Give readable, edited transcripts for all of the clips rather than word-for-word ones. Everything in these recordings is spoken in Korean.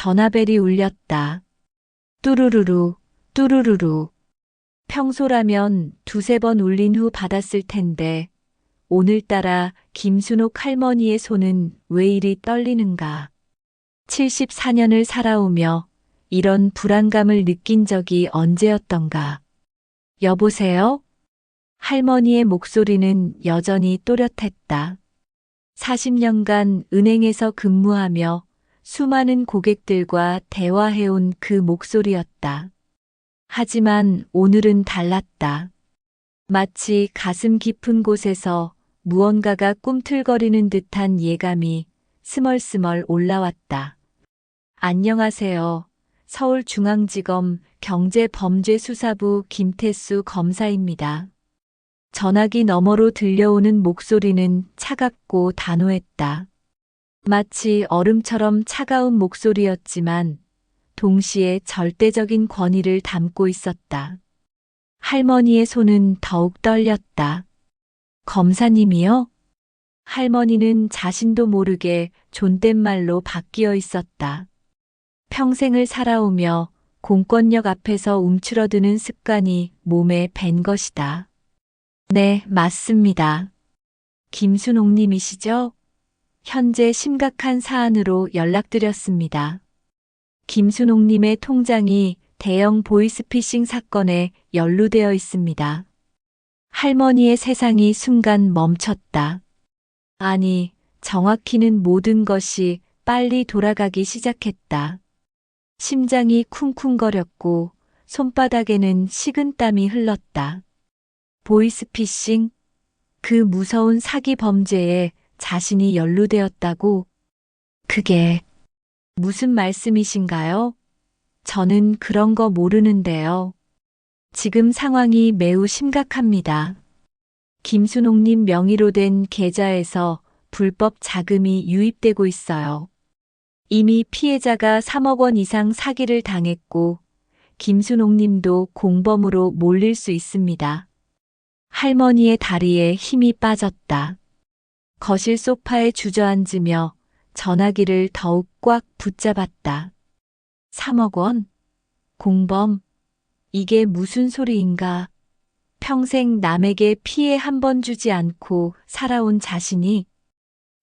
전화벨이 울렸다. 뚜루루루, 뚜루루루. 평소라면 두세 번 울린 후 받았을 텐데 오늘따라 김순옥 할머니의 손은 왜 이리 떨리는가. 74년을 살아오며 이런 불안감을 느낀 적이 언제였던가. 여보세요? 할머니의 목소리는 여전히 또렷했다. 40년간 은행에서 근무하며 수많은 고객들과 대화해온 그 목소리였다. 하지만 오늘은 달랐다. 마치 가슴 깊은 곳에서 무언가가 꿈틀거리는 듯한 예감이 스멀스멀 올라왔다. 안녕하세요. 서울중앙지검 경제범죄수사부 김태수 검사입니다. 전화기 너머로 들려오는 목소리는 차갑고 단호했다. 마치 얼음처럼 차가운 목소리였지만 동시에 절대적인 권위를 담고 있었다. 할머니의 손은 더욱 떨렸다. 검사님이요? 할머니는 자신도 모르게 존댓말로 바뀌어 있었다. 평생을 살아오며 공권력 앞에서 움츠러드는 습관이 몸에 밴 것이다. 네, 맞습니다. 김순옥님이시죠? 현재 심각한 사안으로 연락드렸습니다. 김순옥님의 통장이 대형 보이스피싱 사건에 연루되어 있습니다. 할머니의 세상이 순간 멈췄다. 아니, 정확히는 모든 것이 빨리 돌아가기 시작했다. 심장이 쿵쿵거렸고 손바닥에는 식은땀이 흘렀다. 보이스피싱? 그 무서운 사기 범죄에 자신이 연루되었다고? 그게 무슨 말씀이신가요? 저는 그런 거 모르는데요. 지금 상황이 매우 심각합니다. 김순옥님 명의로 된 계좌에서 불법 자금이 유입되고 있어요. 이미 피해자가 3억 원 이상 사기를 당했고 김순옥님도 공범으로 몰릴 수 있습니다. 할머니의 다리에 힘이 빠졌다. 거실 소파에 주저앉으며 전화기를 더욱 꽉 붙잡았다. 3억 원? 공범? 이게 무슨 소리인가? 평생 남에게 피해 한 번 주지 않고 살아온 자신이?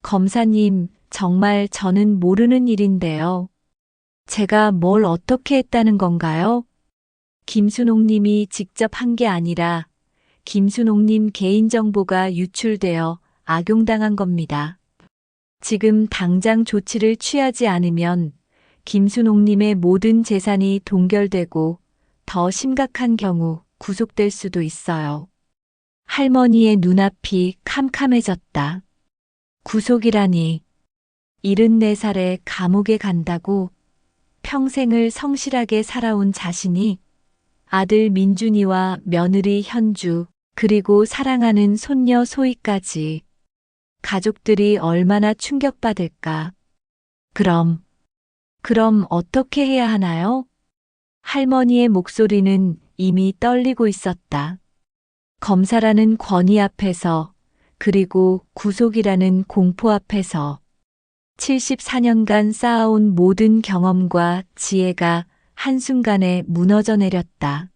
검사님, 정말 저는 모르는 일인데요. 제가 뭘 어떻게 했다는 건가요? 김순옥님이 직접 한 게 아니라 김순옥님 개인정보가 유출되어 악용당한 겁니다. 지금 당장 조치를 취하지 않으면 김순옥님의 모든 재산이 동결되고 더 심각한 경우 구속될 수도 있어요. 할머니의 눈앞이 캄캄해졌다. 구속이라니. 74살에 감옥에 간다고? 평생을 성실하게 살아온 자신이? 아들 민준이와 며느리 현주, 그리고 사랑하는 손녀 소희까지. 가족들이 얼마나 충격받을까? 그럼 어떻게 해야 하나요? 할머니의 목소리는 이미 떨리고 있었다. 검사라는 권위 앞에서, 그리고 구속이라는 공포 앞에서 74년간 쌓아온 모든 경험과 지혜가 한순간에 무너져 내렸다.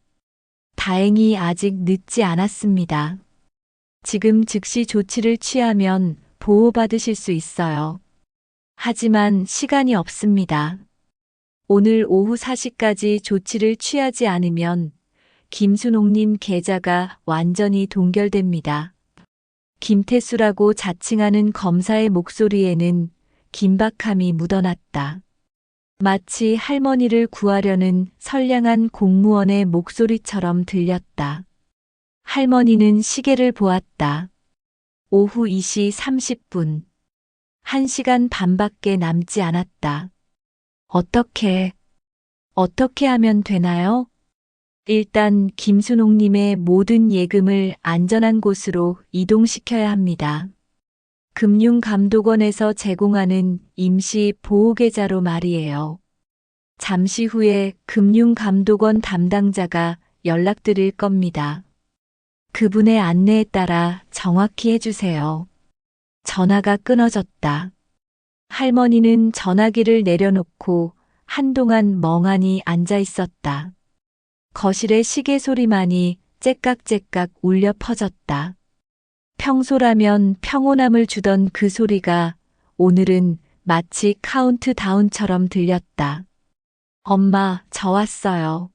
다행히 아직 늦지 않았습니다. 지금 즉시 조치를 취하면 보호받으실 수 있어요. 하지만 시간이 없습니다. 오늘 오후 4시까지 조치를 취하지 않으면 김순옥님 계좌가 완전히 동결됩니다. 김태수라고 자칭하는 검사의 목소리에는 긴박함이 묻어났다. 마치 할머니를 구하려는 선량한 공무원의 목소리처럼 들렸다. 할머니는 시계를 보았다. 오후 2시 30분. 1시간 반밖에 남지 않았다. 어떻게 하면 되나요? 일단 김순옥님의 모든 예금을 안전한 곳으로 이동시켜야 합니다. 금융감독원에서 제공하는 임시 보호계좌로 말이에요. 잠시 후에 금융감독원 담당자가 연락드릴 겁니다. 그분의 안내에 따라 정확히 해주세요. 전화가 끊어졌다. 할머니는 전화기를 내려놓고 한동안 멍하니 앉아 있었다. 거실의 시계 소리만이 째깍째깍 울려 퍼졌다. 평소라면 평온함을 주던 그 소리가 오늘은 마치 카운트다운처럼 들렸다. 엄마, 저 왔어요.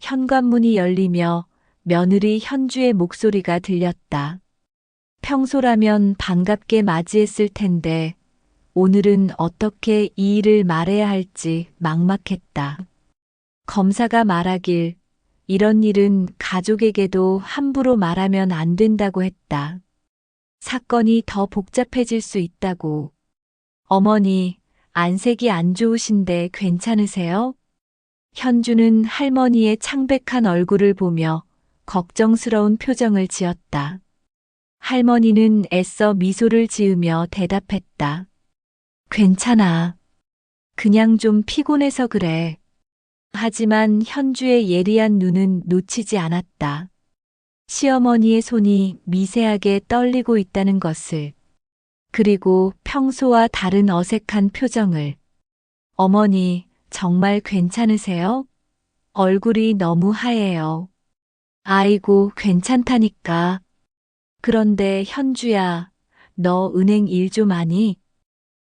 현관문이 열리며 며느리 현주의 목소리가 들렸다. 평소라면 반갑게 맞이했을 텐데 오늘은 어떻게 이 일을 말해야 할지 막막했다. 검사가 말하길 이런 일은 가족에게도 함부로 말하면 안 된다고 했다. 사건이 더 복잡해질 수 있다고. 어머니, 안색이 안 좋으신데 괜찮으세요? 현주는 할머니의 창백한 얼굴을 보며 걱정스러운 표정을 지었다. 할머니는 애써 미소를 지으며 대답했다. 괜찮아. 그냥 좀 피곤해서 그래. 하지만 현주의 예리한 눈은 놓치지 않았다. 시어머니의 손이 미세하게 떨리고 있다는 것을, 그리고 평소와 다른 어색한 표정을. 어머니, 정말 괜찮으세요? 얼굴이 너무 하얘요. 아이고, 괜찮다니까. 그런데 현주야, 너 은행 일 좀 하니?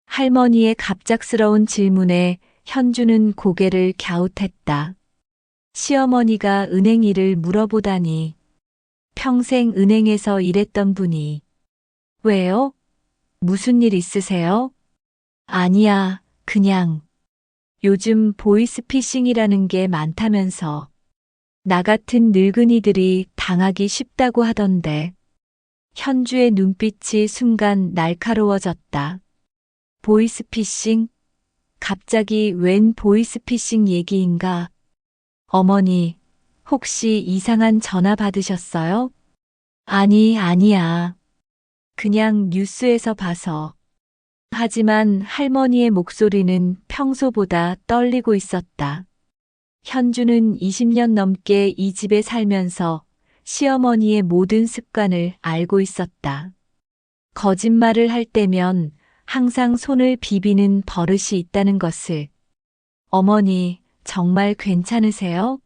할머니의 갑작스러운 질문에 현주는 고개를 갸웃했다. 시어머니가 은행 일을 물어보다니. 평생 은행에서 일했던 분이. 왜요? 무슨 일 있으세요? 아니야, 그냥. 요즘 보이스피싱이라는 게 많다면서. 나 같은 늙은이들이 당하기 쉽다고 하던데. 현주의 눈빛이 순간 날카로워졌다. 보이스피싱? 갑자기 웬 보이스피싱 얘기인가? 어머니, 혹시 이상한 전화 받으셨어요? 아니, 아니야. 그냥 뉴스에서 봐서. 하지만 할머니의 목소리는 평소보다 떨리고 있었다. 현주는 20년 넘게 이 집에 살면서 시어머니의 모든 습관을 알고 있었다. 거짓말을 할 때면 항상 손을 비비는 버릇이 있다는 것을. 어머니, 정말 괜찮으세요?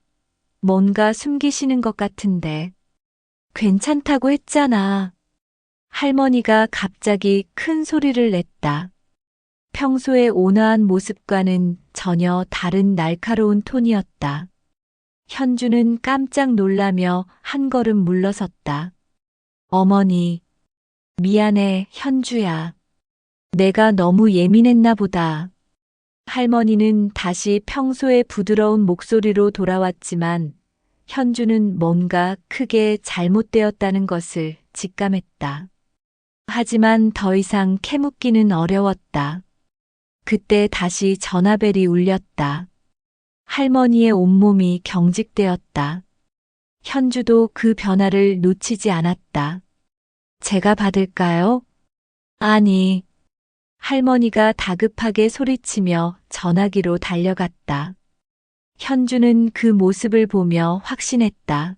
뭔가 숨기시는 것 같은데. 괜찮다고 했잖아. 할머니가 갑자기 큰 소리를 냈다. 평소의 온화한 모습과는 전혀 다른 날카로운 톤이었다. 현주는 깜짝 놀라며 한 걸음 물러섰다. 어머니, 미안해, 현주야. 내가 너무 예민했나 보다. 할머니는 다시 평소의 부드러운 목소리로 돌아왔지만 현주는 뭔가 크게 잘못되었다는 것을 직감했다. 하지만 더 이상 캐묻기는 어려웠다. 그때 다시 전화벨이 울렸다. 할머니의 온몸이 경직되었다. 현주도 그 변화를 놓치지 않았다. 제가 받을까요? 아니. 할머니가 다급하게 소리치며 전화기로 달려갔다. 현주는 그 모습을 보며 확신했다.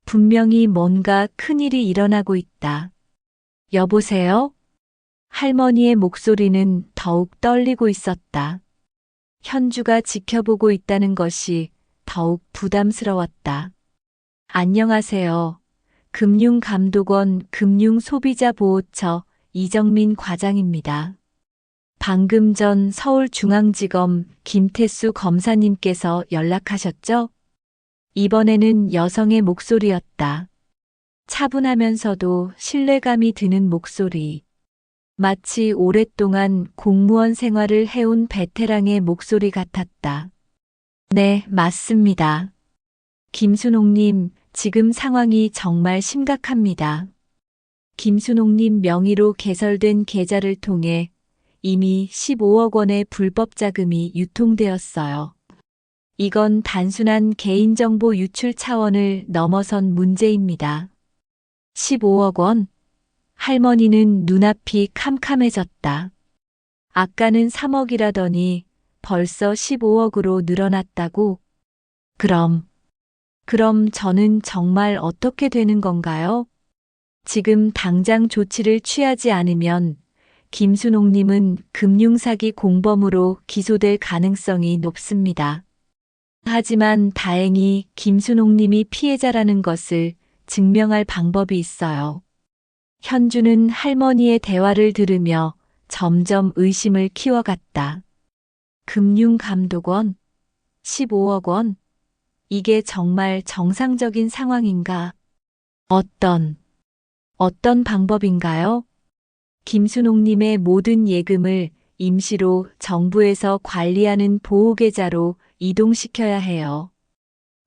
분명히 뭔가 큰일이 일어나고 있다. 여보세요? 할머니의 목소리는 더욱 떨리고 있었다. 현주가 지켜보고 있다는 것이 더욱 부담스러웠다. 안녕하세요. 금융감독원 금융소비자보호처 이정민 과장입니다. 방금 전 서울중앙지검 김태수 검사님께서 연락하셨죠? 이번에는 여성의 목소리였다. 차분하면서도 신뢰감이 드는 목소리. 마치 오랫동안 공무원 생활을 해온 베테랑의 목소리 같았다. 네, 맞습니다. 김순옥님, 지금 상황이 정말 심각합니다. 김순옥님 명의로 개설된 계좌를 통해 이미 15억 원의 불법 자금이 유통되었어요. 이건 단순한 개인정보 유출 차원을 넘어선 문제입니다. 15억 원? 할머니는 눈앞이 캄캄해졌다. 아까는 3억이라더니 벌써 15억으로 늘어났다고? 그럼 저는 정말 어떻게 되는 건가요? 지금 당장 조치를 취하지 않으면 김순옥님은 금융사기 공범으로 기소될 가능성이 높습니다. 하지만 다행히 김순옥님이 피해자라는 것을 증명할 방법이 있어요. 현주는 할머니의 대화를 들으며 점점 의심을 키워갔다. 금융감독원? 15억 원? 이게 정말 정상적인 상황인가? 어떤 방법인가요? 김순옥님의 모든 예금을 임시로 정부에서 관리하는 보호계좌로 이동시켜야 해요.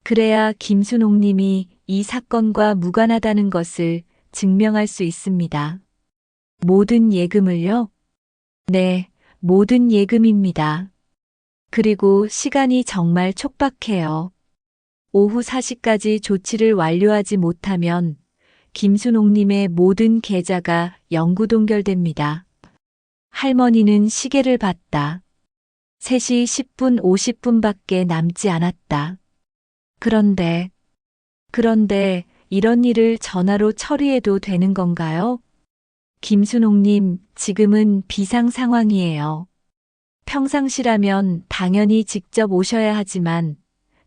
그래야 김순옥님이 이 사건과 무관하다는 것을 증명할 수 있습니다. 모든 예금을요? 네, 모든 예금입니다. 그리고 시간이 정말 촉박해요. 오후 4시까지 조치를 완료하지 못하면 김순옥님의 모든 계좌가 영구 동결됩니다. 할머니는 시계를 봤다. 3시 10분 50분밖에 남지 않았다. 그런데 이런 일을 전화로 처리해도 되는 건가요? 김순옥님, 지금은 비상 상황이에요. 평상시라면 당연히 직접 오셔야 하지만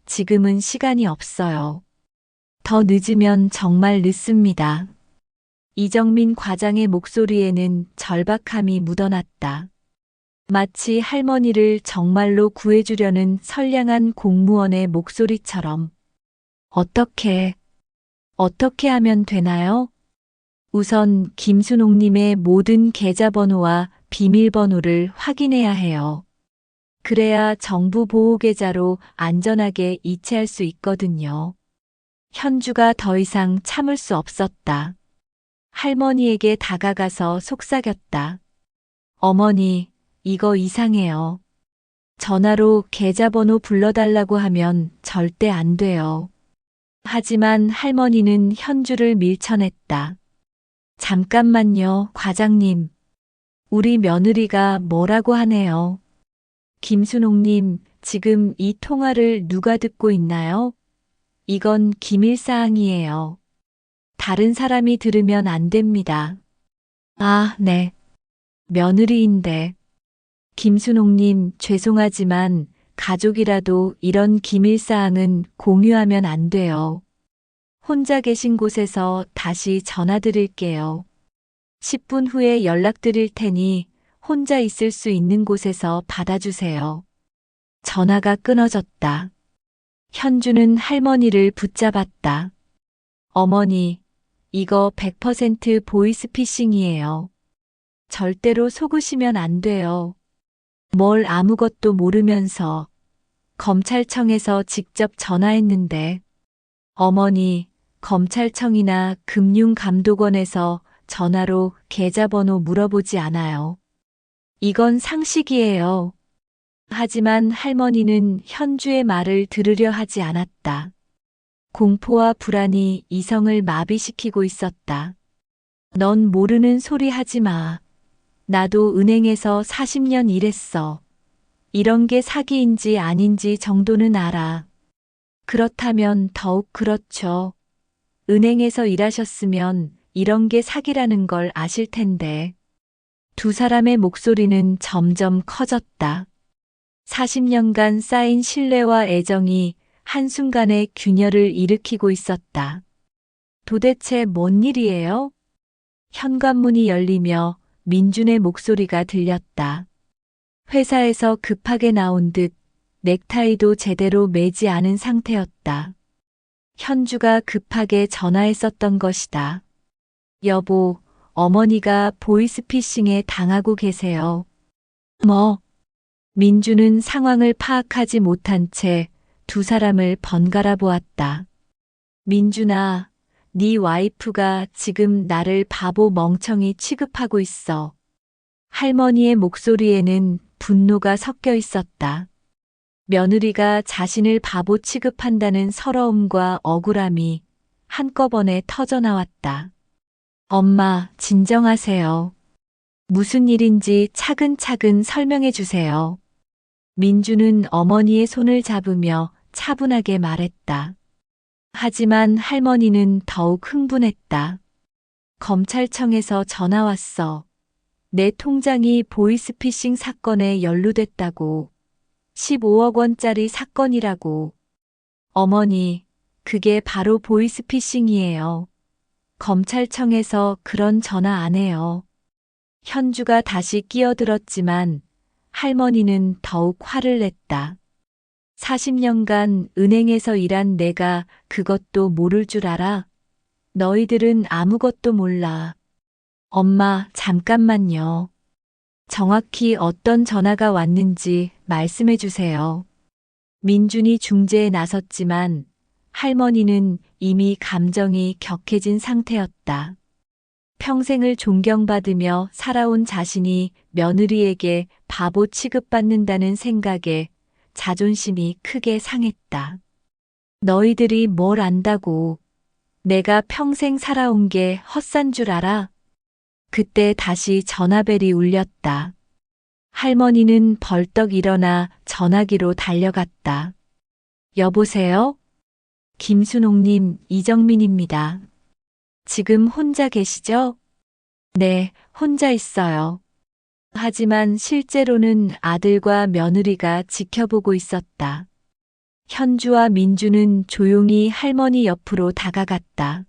지금은 시간이 없어요. 더 늦으면 정말 늦습니다. 이정민 과장의 목소리에는 절박함이 묻어났다. 마치 할머니를 정말로 구해주려는 선량한 공무원의 목소리처럼. 어떻게 하면 되나요? 우선 김순옥님의 모든 계좌번호와 비밀번호를 확인해야 해요. 그래야 정부 보호계좌로 안전하게 이체할 수 있거든요. 현주가 더 이상 참을 수 없었다. 할머니에게 다가가서 속삭였다. 어머니, 이거 이상해요. 전화로 계좌번호 불러달라고 하면 절대 안 돼요. 하지만 할머니는 현주를 밀쳐냈다. 잠깐만요, 과장님. 우리 며느리가 뭐라고 하네요. 김순옥님, 지금 이 통화를 누가 듣고 있나요? 이건 기밀사항이에요. 다른 사람이 들으면 안 됩니다. 아, 네. 며느리인데. 김순옥님, 죄송하지만 가족이라도 이런 기밀사항은 공유하면 안 돼요. 혼자 계신 곳에서 다시 전화드릴게요. 10분 후에 연락드릴 테니 혼자 있을 수 있는 곳에서 받아주세요. 전화가 끊어졌다. 현주는 할머니를 붙잡았다. 어머니, 이거 100% 보이스피싱이에요. 절대로 속으시면 안 돼요. 뭘 아무것도 모르면서 검찰청에서 직접 전화했는데, 어머니, 검찰청이나 금융감독원에서 전화로 계좌번호 물어보지 않아요. 이건 상식이에요. 하지만 할머니는 현주의 말을 들으려 하지 않았다. 공포와 불안이 이성을 마비시키고 있었다. 넌 모르는 소리 하지 마. 나도 은행에서 40년 일했어. 이런 게 사기인지 아닌지 정도는 알아. 그렇다면 더욱 그렇죠. 은행에서 일하셨으면 이런 게 사기라는 걸 아실 텐데. 두 사람의 목소리는 점점 커졌다. 40년간 쌓인 신뢰와 애정이 한순간에 균열을 일으키고 있었다. 도대체 뭔 일이에요? 현관문이 열리며 민준의 목소리가 들렸다. 회사에서 급하게 나온 듯 넥타이도 제대로 매지 않은 상태였다. 현주가 급하게 전화했었던 것이다. 여보, 어머니가 보이스피싱에 당하고 계세요. 뭐? 민주는 상황을 파악하지 못한 채 두 사람을 번갈아 보았다. 민준아, 네 와이프가 지금 나를 바보 멍청이 취급하고 있어. 할머니의 목소리에는 분노가 섞여 있었다. 며느리가 자신을 바보 취급한다는 서러움과 억울함이 한꺼번에 터져나왔다. 엄마, 진정하세요. 무슨 일인지 차근차근 설명해 주세요. 민주는 어머니의 손을 잡으며 차분하게 말했다. 하지만 할머니는 더욱 흥분했다. 검찰청에서 전화 왔어. 내 통장이 보이스피싱 사건에 연루됐다고. 15억 원짜리 사건이라고. 어머니, 그게 바로 보이스피싱이에요. 검찰청에서 그런 전화 안 해요. 현주가 다시 끼어들었지만 할머니는 더욱 화를 냈다. 40년간 은행에서 일한 내가 그것도 모를 줄 알아? 너희들은 아무것도 몰라. 엄마, 잠깐만요. 정확히 어떤 전화가 왔는지 말씀해 주세요. 민준이 중재에 나섰지만 할머니는 이미 감정이 격해진 상태였다. 평생을 존경받으며 살아온 자신이 며느리에게 바보 취급받는다는 생각에 자존심이 크게 상했다. 너희들이 뭘 안다고. 내가 평생 살아온 게 헛산 줄 알아? 그때 다시 전화벨이 울렸다. 할머니는 벌떡 일어나 전화기로 달려갔다. 여보세요? 김순옥님, 이정민입니다. 지금 혼자 계시죠? 네, 혼자 있어요. 하지만 실제로는 아들과 며느리가 지켜보고 있었다. 현주와 민주는 조용히 할머니 옆으로 다가갔다.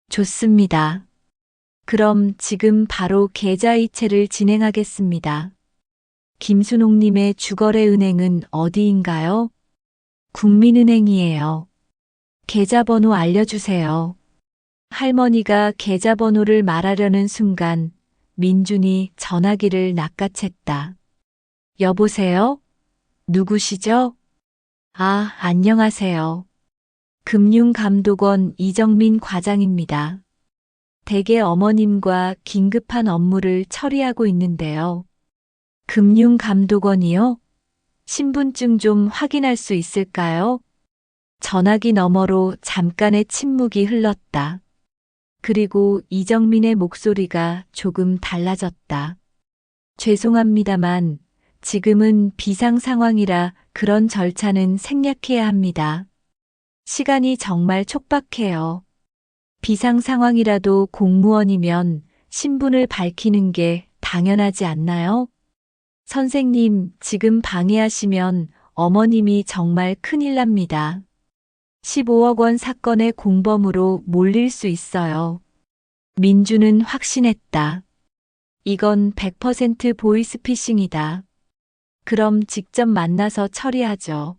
좋습니다. 그럼 지금 바로 계좌이체를 진행하겠습니다. 김순옥님의 주거래 은행은 어디인가요? 국민은행이에요. 계좌번호 알려주세요. 할머니가 계좌번호를 말하려는 순간 민준이 전화기를 낚아챘다. 여보세요? 누구시죠? 아, 안녕하세요. 금융감독원 이정민 과장입니다. 댁의 어머님과 긴급한 업무를 처리하고 있는데요. 금융감독원이요? 신분증 좀 확인할 수 있을까요? 전화기 너머로 잠깐의 침묵이 흘렀다. 그리고 이정민의 목소리가 조금 달라졌다. 죄송합니다만 지금은 비상 상황이라 그런 절차는 생략해야 합니다. 시간이 정말 촉박해요. 비상 상황이라도 공무원이면 신분을 밝히는 게 당연하지 않나요? 선생님, 지금 방해하시면 어머님이 정말 큰일 납니다. 15억 원 사건의 공범으로 몰릴 수 있어요. 민주는 확신했다. 이건 100% 보이스피싱이다. 그럼 직접 만나서 처리하죠.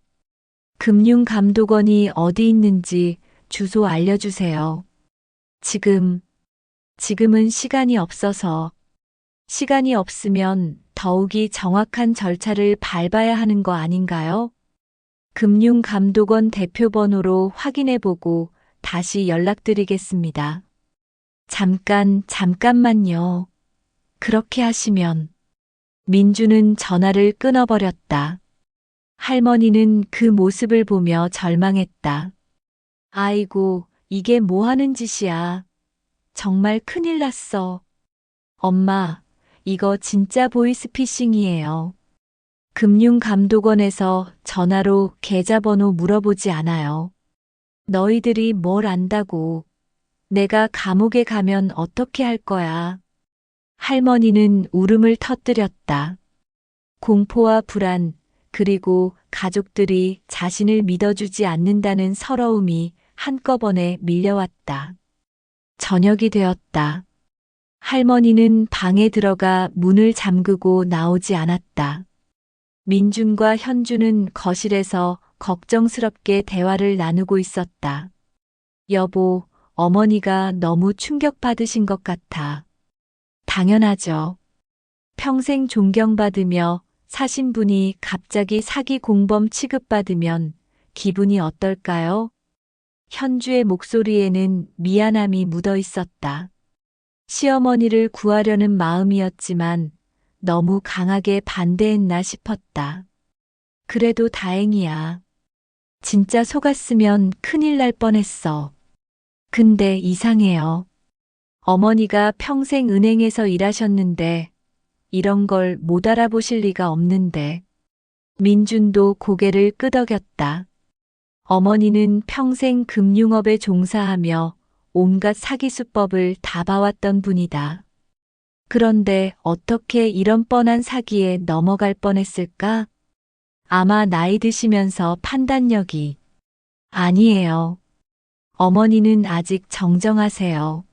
금융감독원이 어디 있는지 주소 알려주세요. 지금은 시간이 없어서. 시간이 없으면 더욱이 정확한 절차를 밟아야 하는 거 아닌가요? 금융감독원 대표번호로 확인해보고 다시 연락드리겠습니다. 잠깐만요. 그렇게 하시면. 민주는 전화를 끊어버렸다. 할머니는 그 모습을 보며 절망했다. 아이고, 이게 뭐 하는 짓이야. 정말 큰일 났어. 엄마, 이거 진짜 보이스피싱이에요. 금융감독원에서 전화로 계좌번호 물어보지 않아요. 너희들이 뭘 안다고. 내가 감옥에 가면 어떻게 할 거야. 할머니는 울음을 터뜨렸다. 공포와 불안, 그리고 가족들이 자신을 믿어주지 않는다는 서러움이 한꺼번에 밀려왔다. 저녁이 되었다. 할머니는 방에 들어가 문을 잠그고 나오지 않았다. 민준과 현주는 거실에서 걱정스럽게 대화를 나누고 있었다. 여보, 어머니가 너무 충격받으신 것 같아. 당연하죠. 평생 존경받으며 사신 분이 갑자기 사기 공범 취급받으면 기분이 어떨까요? 현주의 목소리에는 미안함이 묻어 있었다. 시어머니를 구하려는 마음이었지만 너무 강하게 반대했나 싶었다. 그래도 다행이야. 진짜 속았으면 큰일 날 뻔했어. 근데 이상해요. 어머니가 평생 은행에서 일하셨는데 이런 걸 못 알아보실 리가 없는데. 민준도 고개를 끄덕였다. 어머니는 평생 금융업에 종사하며 온갖 사기 수법을 다 봐왔던 분이다. 그런데 어떻게 이런 뻔한 사기에 넘어갈 뻔했을까? 아마 나이 드시면서 판단력이 아니에요. 어머니는 아직 정정하세요.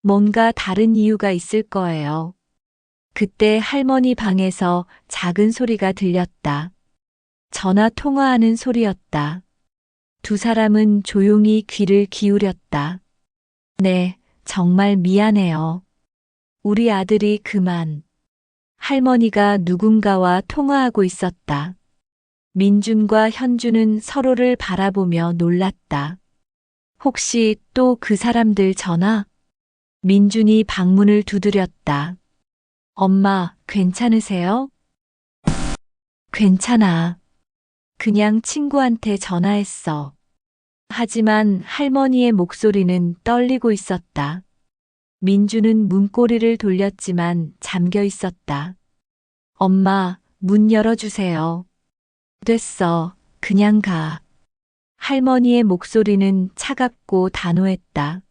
뭔가 다른 이유가 있을 거예요. 그때 할머니 방에서 작은 소리가 들렸다. 전화 통화하는 소리였다. 두 사람은 조용히 귀를 기울였다. 네, 정말 미안해요. 우리 아들이 그만. 할머니가 누군가와 통화하고 있었다. 민준과 현주는 서로를 바라보며 놀랐다. 혹시 또 그 사람들 전화? 민준이 방문을 두드렸다. 엄마, 괜찮으세요? 괜찮아. 그냥 친구한테 전화했어. 하지만 할머니의 목소리는 떨리고 있었다. 민주는 문고리를 돌렸지만 잠겨 있었다. 엄마, 문 열어주세요. 됐어. 그냥 가. 할머니의 목소리는 차갑고 단호했다.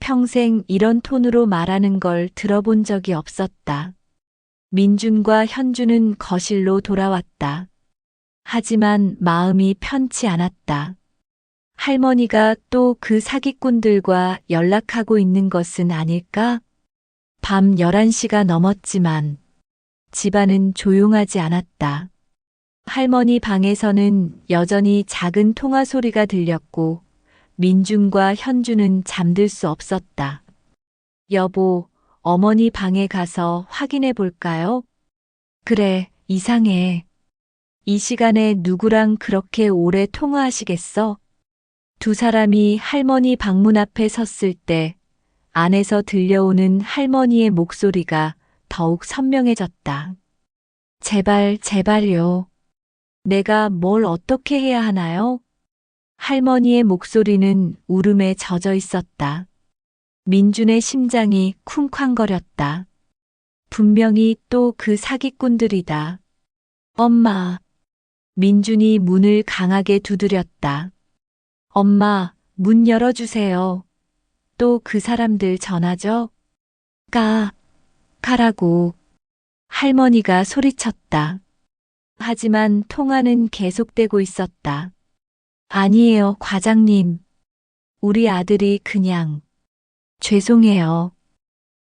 평생 이런 톤으로 말하는 걸 들어본 적이 없었다. 민준과 현주는 거실로 돌아왔다. 하지만 마음이 편치 않았다. 할머니가 또 그 사기꾼들과 연락하고 있는 것은 아닐까? 밤 11시가 넘었지만 집안은 조용하지 않았다. 할머니 방에서는 여전히 작은 통화 소리가 들렸고 민준과 현주는 잠들 수 없었다. 여보, 어머니 방에 가서 확인해 볼까요? 그래, 이상해. 이 시간에 누구랑 그렇게 오래 통화하시겠어? 두 사람이 할머니 방문 앞에 섰을 때 안에서 들려오는 할머니의 목소리가 더욱 선명해졌다. 제발, 제발요. 내가 뭘 어떻게 해야 하나요? 할머니의 목소리는 울음에 젖어 있었다. 민준의 심장이 쿵쾅거렸다. 분명히 또 그 사기꾼들이다. 엄마. 민준이 문을 강하게 두드렸다. 엄마, 문 열어주세요. 또 그 사람들 전화죠? 가라고. 할머니가 소리쳤다. 하지만 통화는 계속되고 있었다. 아니에요, 과장님. 우리 아들이 그냥. 죄송해요.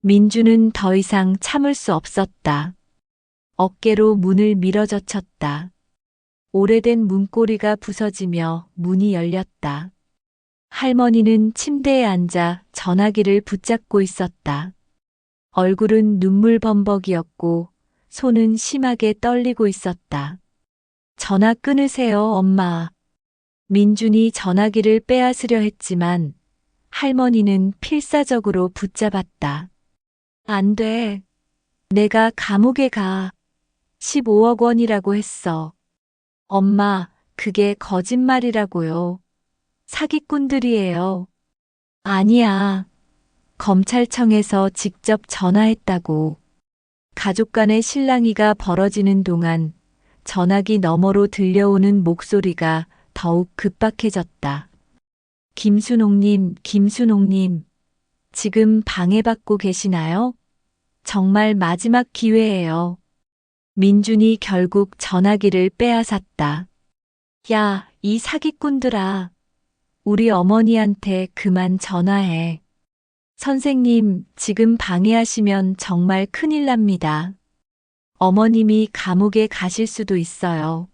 민주는 더 이상 참을 수 없었다. 어깨로 문을 밀어젖혔다. 오래된 문고리가 부서지며 문이 열렸다. 할머니는 침대에 앉아 전화기를 붙잡고 있었다. 얼굴은 눈물 범벅이었고 손은 심하게 떨리고 있었다. 전화 끊으세요, 엄마. 민준이 전화기를 빼앗으려 했지만 할머니는 필사적으로 붙잡았다. 안 돼. 내가 감옥에 가. 15억 원이라고 했어. 엄마, 그게 거짓말이라고요. 사기꾼들이에요. 아니야. 검찰청에서 직접 전화했다고. 가족 간의 실랑이가 벌어지는 동안 전화기 너머로 들려오는 목소리가 더욱 급박해졌다. 김순옥님, 김순옥님. 지금 방해받고 계시나요? 정말 마지막 기회예요. 민준이 결국 전화기를 빼앗았다. 야, 이 사기꾼들아. 우리 어머니한테 그만 전화해. 선생님, 지금 방해하시면 정말 큰일 납니다. 어머님이 감옥에 가실 수도 있어요.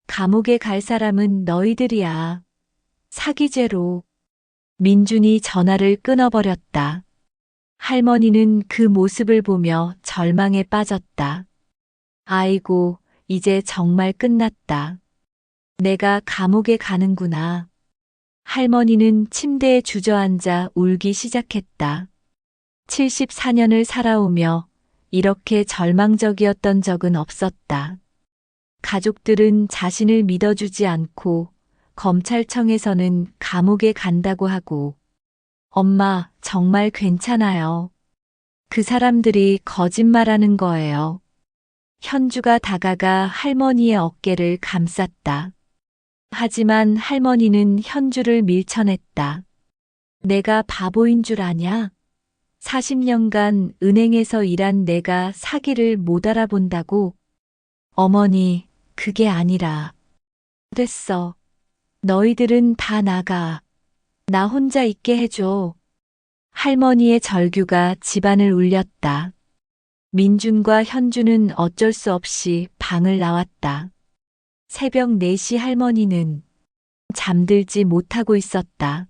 감옥에 갈 사람은 너희들이야. 사기죄로. 민준이 전화를 끊어버렸다. 할머니는 그 모습을 보며 절망에 빠졌다. 아이고, 이제 정말 끝났다. 내가 감옥에 가는구나. 할머니는 침대에 주저앉아 울기 시작했다. 74년을 살아오며 이렇게 절망적이었던 적은 없었다. 가족들은 자신을 믿어주지 않고 검찰청에서는 감옥에 간다고 하고 엄마, 정말 괜찮아요. 그 사람들이 거짓말하는 거예요. 현주가 다가가 할머니의 어깨를 감쌌다. 하지만 할머니는 현주를 밀쳐냈다. 내가 바보인 줄 아냐? 40년간 은행에서 일한 내가 사기를 못 알아본다고? 어머니, 그게 아니라. 됐어. 너희들은 다 나가. 나 혼자 있게 해줘. 할머니의 절규가 집안을 울렸다. 민준과 현주는 어쩔 수 없이 방을 나왔다. 새벽 4시 할머니는 잠들지 못하고 있었다.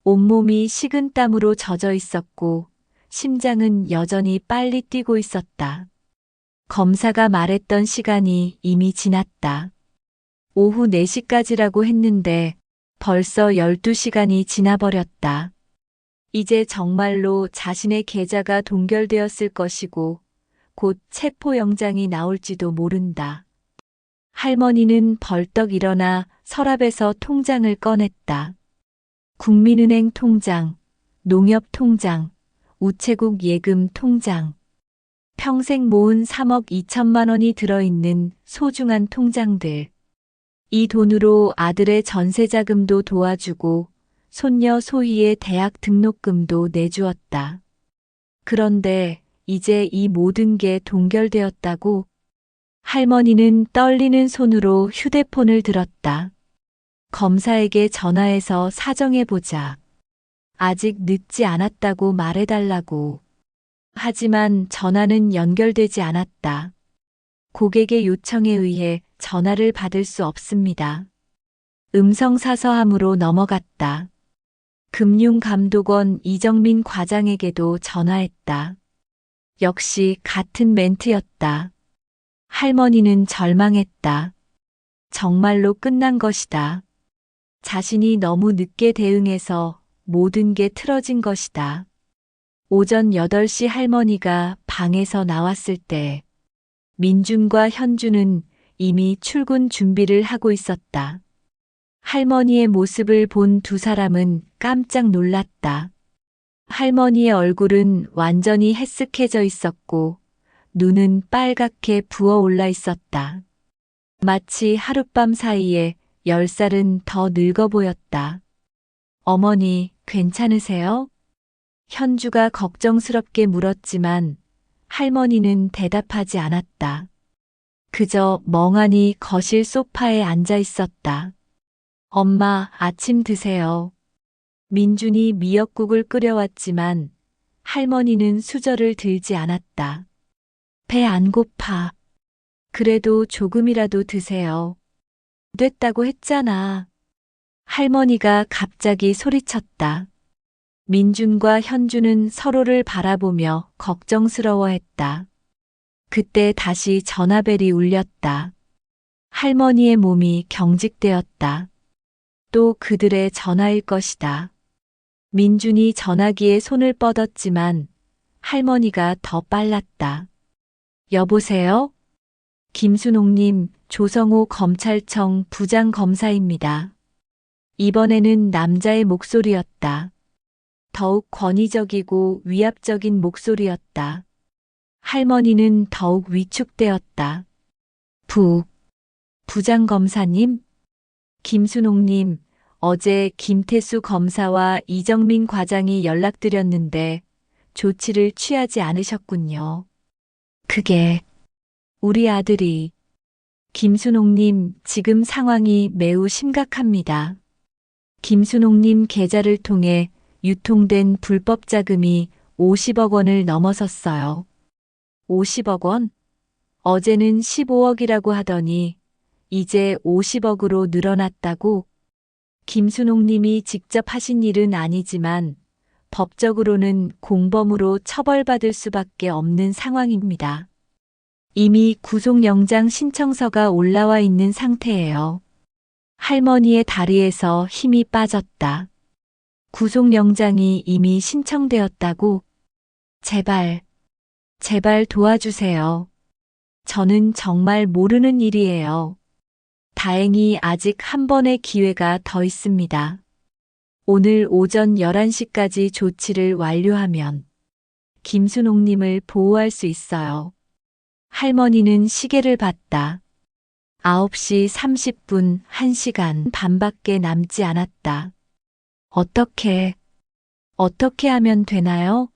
온몸이 식은땀으로 젖어 있었고 심장은 여전히 빨리 뛰고 있었다. 검사가 말했던 시간이 이미 지났다. 오후 4시까지라고 했는데 벌써 12시간이 지나버렸다. 이제 정말로 자신의 계좌가 동결되었을 것이고 곧 체포영장이 나올지도 모른다. 할머니는 벌떡 일어나 서랍에서 통장을 꺼냈다. 국민은행 통장, 농협 통장, 우체국 예금 통장. 평생 모은 3억 2천만 원이 들어있는 소중한 통장들. 이 돈으로 아들의 전세자금도 도와주고 손녀 소희의 대학 등록금도 내주었다. 그런데 이제 이 모든 게 동결되었다고? 할머니는 떨리는 손으로 휴대폰을 들었다. 검사에게 전화해서 사정해보자. 아직 늦지 않았다고 말해달라고. 하지만 전화는 연결되지 않았다. 고객의 요청에 의해 전화를 받을 수 없습니다. 음성사서함으로 넘어갔다. 금융감독원 이정민 과장에게도 전화했다. 역시 같은 멘트였다. 할머니는 절망했다. 정말로 끝난 것이다. 자신이 너무 늦게 대응해서 모든 게 틀어진 것이다. 오전 8시 할머니가 방에서 나왔을 때 민준과 현주는 이미 출근 준비를 하고 있었다. 할머니의 모습을 본 두 사람은 깜짝 놀랐다. 할머니의 얼굴은 완전히 헬쓱해져 있었고 눈은 빨갛게 부어올라 있었다. 마치 하룻밤 사이에 10살은 더 늙어 보였다. 어머니, 괜찮으세요? 현주가 걱정스럽게 물었지만 할머니는 대답하지 않았다. 그저 멍하니 거실 소파에 앉아 있었다. 엄마, 아침 드세요. 민준이 미역국을 끓여왔지만 할머니는 수저를 들지 않았다. 배 안 고파. 그래도 조금이라도 드세요. 됐다고 했잖아. 할머니가 갑자기 소리쳤다. 민준과 현주는 서로를 바라보며 걱정스러워했다. 그때 다시 전화벨이 울렸다. 할머니의 몸이 경직되었다. 또 그들의 전화일 것이다. 민준이 전화기에 손을 뻗었지만 할머니가 더 빨랐다. 여보세요? 김순옥님, 조성호 검찰청 부장검사입니다. 이번에는 남자의 목소리였다. 더욱 권위적이고 위압적인 목소리였다. 할머니는 더욱 위축되었다. 부장검사님? 김순옥님, 어제 김태수 검사와 이정민 과장이 연락드렸는데 조치를 취하지 않으셨군요. 그게 우리 아들이. 김순옥님, 지금 상황이 매우 심각합니다. 김순옥님 계좌를 통해 유통된 불법 자금이 50억 원을 넘어섰어요. 50억 원? 어제는 15억이라고 하더니 이제 50억으로 늘어났다고? 김순옥님이 직접 하신 일은 아니지만 법적으로는 공범으로 처벌받을 수밖에 없는 상황입니다. 이미 구속영장 신청서가 올라와 있는 상태예요. 할머니의 다리에서 힘이 빠졌다. 구속영장이 이미 신청되었다고? 제발 도와주세요. 저는 정말 모르는 일이에요. 다행히 아직 한 번의 기회가 더 있습니다. 오늘 오전 11시까지 조치를 완료하면 김순옥님을 보호할 수 있어요. 할머니는 시계를 봤다. 9시 30분, 1시간 반밖에 남지 않았다. 어떻게 하면 되나요?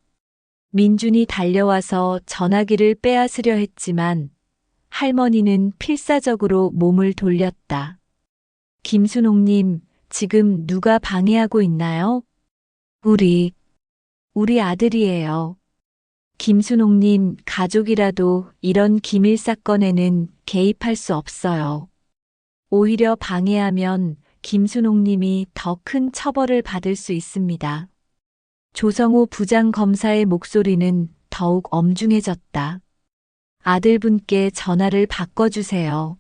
민준이 달려와서 전화기를 빼앗으려 했지만 할머니는 필사적으로 몸을 돌렸다. 김순옥님, 지금 누가 방해하고 있나요? 우리 아들이에요. 김순옥님, 가족이라도 이런 기밀 사건에는 개입할 수 없어요. 오히려 방해하면 김순옥님이 더 큰 처벌을 받을 수 있습니다. 조성호 부장검사의 목소리는 더욱 엄중해졌다. 아들분께 전화를 바꿔주세요.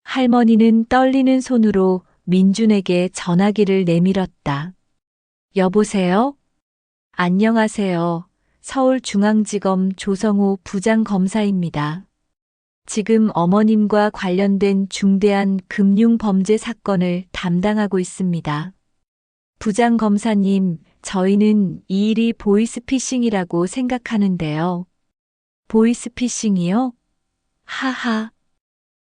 할머니는 떨리는 손으로 민준에게 전화기를 내밀었다. 여보세요? 안녕하세요. 서울중앙지검 조성호 부장검사입니다. 지금 어머님과 관련된 중대한 금융범죄 사건을 담당하고 있습니다. 부장검사님, 저희는 이 일이 보이스피싱이라고 생각하는데요. 보이스피싱이요? 하하.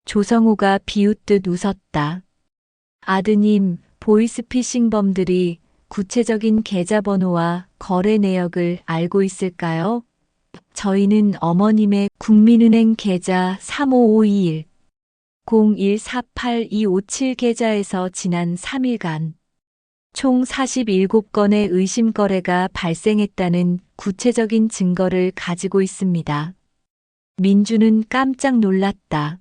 조성호가 비웃듯 웃었다. 아드님, 보이스피싱범들이 구체적인 계좌번호와 거래 내역을 알고 있을까요? 저희는 어머님의 국민은행 계좌 35521 0148-257 계좌에서 지난 3일간 총 47건의 의심 거래가 발생했다는 구체적인 증거를 가지고 있습니다. 민주는 깜짝 놀랐다.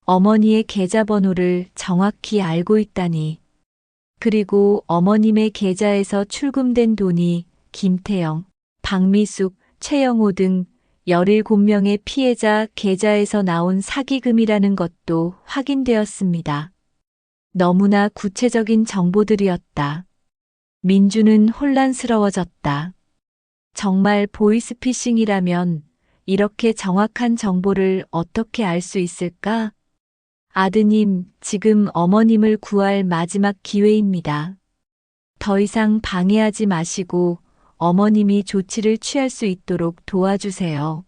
어머니의 계좌번호를 정확히 알고 있다니. 그리고 어머님의 계좌에서 출금된 돈이 김태영, 박미숙, 최영호 등 17명의 피해자 계좌에서 나온 사기금이라는 것도 확인되었습니다. 너무나 구체적인 정보들이었다. 민주는 혼란스러워졌다. 정말 보이스피싱이라면 이렇게 정확한 정보를 어떻게 알 수 있을까? 아드님, 지금 어머님을 구할 마지막 기회입니다. 더 이상 방해하지 마시고 어머님이 조치를 취할 수 있도록 도와주세요.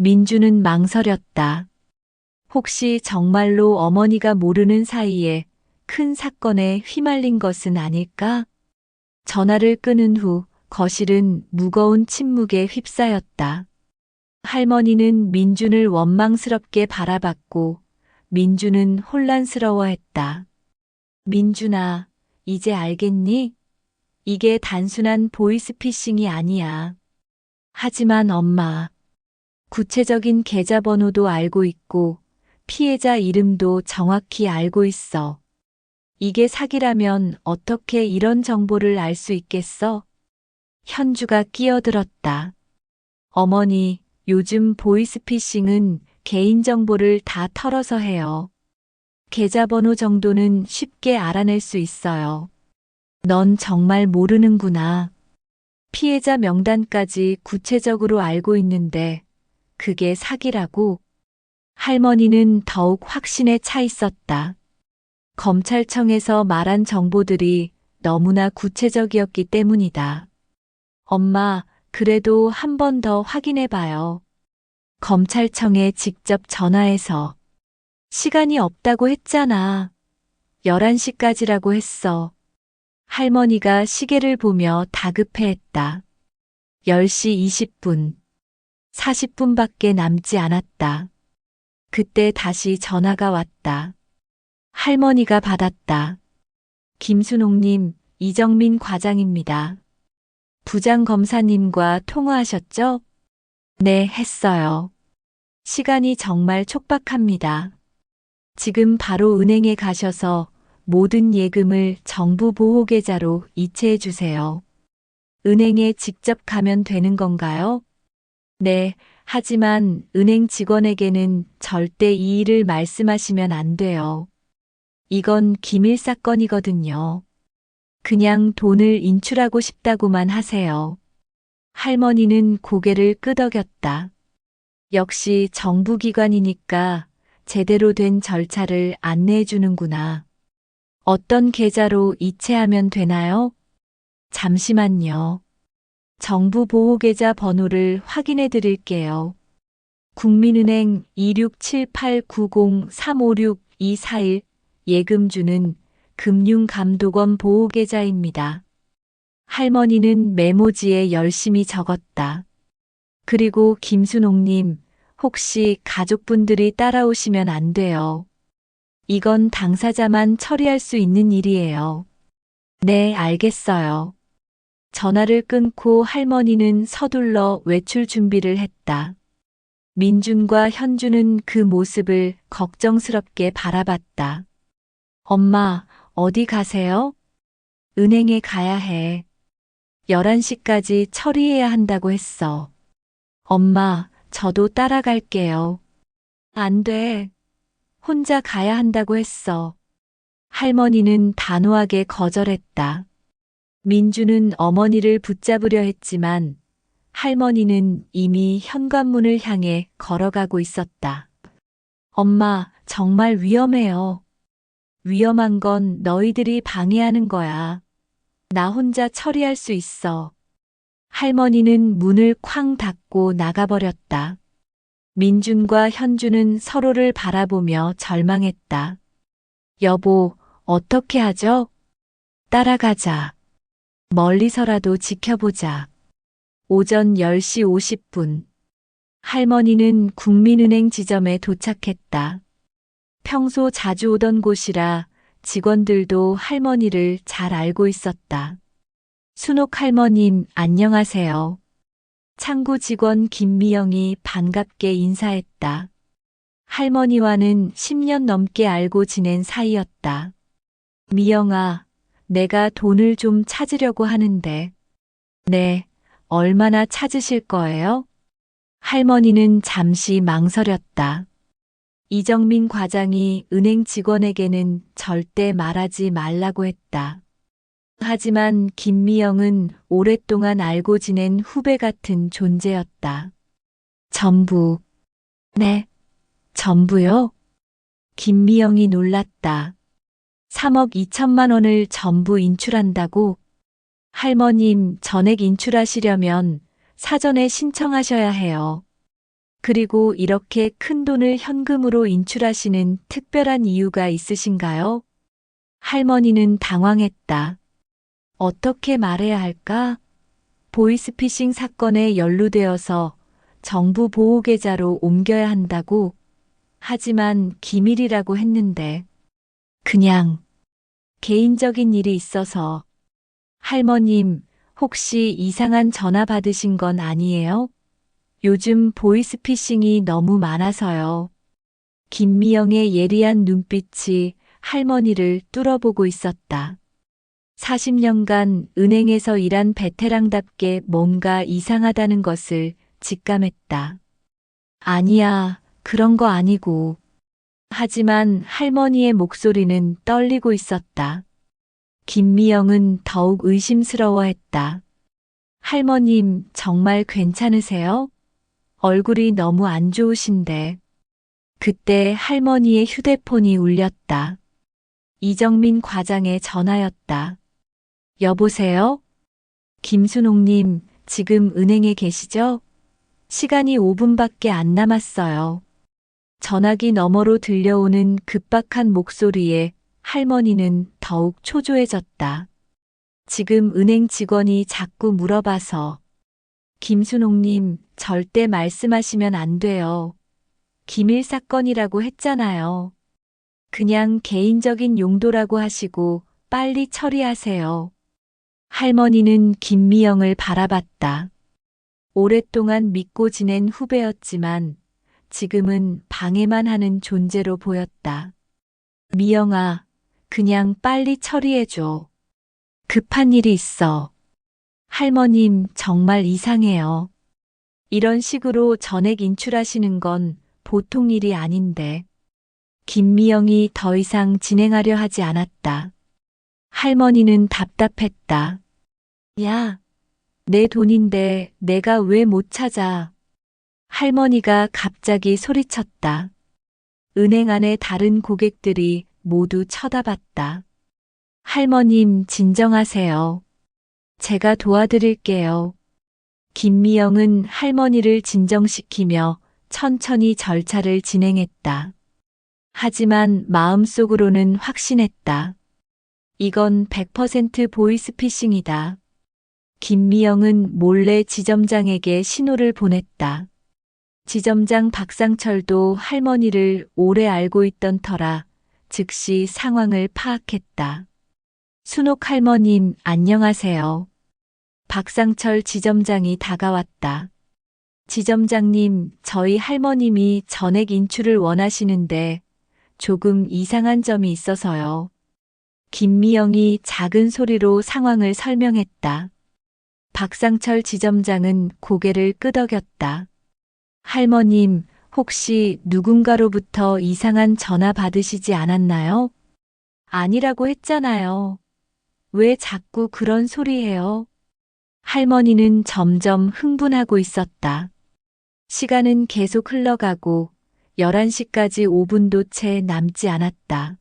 민주는 망설였다. 혹시 정말로 어머니가 모르는 사이에 큰 사건에 휘말린 것은 아닐까? 전화를 끊은 후 거실은 무거운 침묵에 휩싸였다. 할머니는 민준을 원망스럽게 바라봤고 민준은 혼란스러워했다. 민준아, 이제 알겠니? 이게 단순한 보이스피싱이 아니야. 하지만 엄마, 구체적인 계좌번호도 알고 있고 피해자 이름도 정확히 알고 있어. 이게 사기라면 어떻게 이런 정보를 알 수 있겠어? 현주가 끼어들었다. 어머니, 요즘 보이스피싱은 개인정보를 다 털어서 해요. 계좌번호 정도는 쉽게 알아낼 수 있어요. 넌 정말 모르는구나. 피해자 명단까지 구체적으로 알고 있는데 그게 사기라고? 할머니는 더욱 확신에 차 있었다. 검찰청에서 말한 정보들이 너무나 구체적이었기 때문이다. 엄마, 그래도 한 번 더 확인해 봐요. 검찰청에 직접 전화해서. 시간이 없다고 했잖아. 11시까지라고 했어. 할머니가 시계를 보며 다급해했다. 10시 20분. 40분밖에 남지 않았다. 그때 다시 전화가 왔다. 할머니가 받았다. 김순옥님, 이정민 과장입니다. 부장검사님과 통화하셨죠? 네, 했어요. 시간이 정말 촉박합니다. 지금 바로 은행에 가셔서 모든 예금을 정부 보호계좌로 이체해 주세요. 은행에 직접 가면 되는 건가요? 네, 하지만 은행 직원에게는 절대 이 일을 말씀하시면 안 돼요. 이건 기밀 사건이거든요. 그냥 돈을 인출하고 싶다고만 하세요. 할머니는 고개를 끄덕였다. 역시 정부기관이니까 제대로 된 절차를 안내해 주는구나. 어떤 계좌로 이체하면 되나요? 잠시만요. 정부 보호계좌 번호를 확인해 드릴게요. 국민은행 267890356241 예금주는 금융감독원 보호계좌입니다. 할머니는 메모지에 열심히 적었다. 그리고 김순옥님, 혹시 가족분들이 따라오시면 안 돼요. 이건 당사자만 처리할 수 있는 일이에요. 네, 알겠어요. 전화를 끊고 할머니는 서둘러 외출 준비를 했다. 민준과 현주는 그 모습을 걱정스럽게 바라봤다. 엄마, 어디 가세요? 은행에 가야 해. 11시까지 처리해야 한다고 했어. 엄마, 저도 따라갈게요. 안 돼. 혼자 가야 한다고 했어. 할머니는 단호하게 거절했다. 민주는 어머니를 붙잡으려 했지만 할머니는 이미 현관문을 향해 걸어가고 있었다. 엄마, 정말 위험해요. 위험한 건 너희들이 방해하는 거야. 나 혼자 처리할 수 있어. 할머니는 문을 쾅 닫고 나가버렸다. 민준과 현주는 서로를 바라보며 절망했다. 여보, 어떻게 하죠? 따라가자. 멀리서라도 지켜보자. 오전 10시 50분. 할머니는 국민은행 지점에 도착했다. 평소 자주 오던 곳이라 직원들도 할머니를 잘 알고 있었다. 순옥 할머님, 안녕하세요. 창구 직원 김미영이 반갑게 인사했다. 할머니와는 10년 넘게 알고 지낸 사이였다. 미영아, 내가 돈을 좀 찾으려고 하는데. 네, 얼마나 찾으실 거예요? 할머니는 잠시 망설였다. 이정민 과장이 은행 직원에게는 절대 말하지 말라고 했다. 하지만 김미영은 오랫동안 알고 지낸 후배 같은 존재였다. 전부. 네, 전부요? 김미영이 놀랐다. 3억 2천만 원을 전부 인출한다고? 할머님, 전액 인출하시려면 사전에 신청하셔야 해요. 그리고 이렇게 큰 돈을 현금으로 인출하시는 특별한 이유가 있으신가요? 할머니는 당황했다. 어떻게 말해야 할까? 보이스피싱 사건에 연루되어서 정부 보호계좌로 옮겨야 한다고? 하지만 기밀이라고 했는데. 그냥 개인적인 일이 있어서. 할머님, 혹시 이상한 전화 받으신 건 아니에요? 요즘 보이스피싱이 너무 많아서요. 김미영의 예리한 눈빛이 할머니를 뚫어보고 있었다. 40년간 은행에서 일한 베테랑답게 뭔가 이상하다는 것을 직감했다. 아니야, 그런 거 아니고. 하지만 할머니의 목소리는 떨리고 있었다. 김미영은 더욱 의심스러워했다. 할머님, 정말 괜찮으세요? 얼굴이 너무 안 좋으신데. 그때 할머니의 휴대폰이 울렸다. 이정민 과장의 전화였다. 여보세요? 김순옥님, 지금 은행에 계시죠? 시간이 5분밖에 안 남았어요. 전화기 너머로 들려오는 급박한 목소리에 할머니는 더욱 초조해졌다. 지금 은행 직원이 자꾸 물어봐서. 김순옥님, 절대 말씀하시면 안 돼요. 기밀 사건이라고 했잖아요. 그냥 개인적인 용도라고 하시고 빨리 처리하세요. 할머니는 김미영을 바라봤다. 오랫동안 믿고 지낸 후배였지만 지금은 방해만 하는 존재로 보였다. 미영아, 그냥 빨리 처리해줘. 급한 일이 있어. 할머님, 정말 이상해요. 이런 식으로 전액 인출하시는 건 보통 일이 아닌데. 김미영이 더 이상 진행하려 하지 않았다. 할머니는 답답했다. 야, 내 돈인데 내가 왜 못 찾아? 할머니가 갑자기 소리쳤다. 은행 안의 다른 고객들이 모두 쳐다봤다. 할머님, 진정하세요. 제가 도와드릴게요. 김미영은 할머니를 진정시키며 천천히 절차를 진행했다. 하지만 마음속으로는 확신했다. 이건 100% 보이스피싱이다. 김미영은 몰래 지점장에게 신호를 보냈다. 지점장 박상철도 할머니를 오래 알고 있던 터라 즉시 상황을 파악했다. 순옥 할머님, 안녕하세요. 박상철 지점장이 다가왔다. 지점장님, 저희 할머님이 전액 인출을 원하시는데 조금 이상한 점이 있어서요. 김미영이 작은 소리로 상황을 설명했다. 박상철 지점장은 고개를 끄덕였다. 할머님, 혹시 누군가로부터 이상한 전화 받으시지 않았나요? 아니라고 했잖아요. 왜 자꾸 그런 소리해요? 할머니는 점점 흥분하고 있었다. 시간은 계속 흘러가고 11시까지 5분도 채 남지 않았다.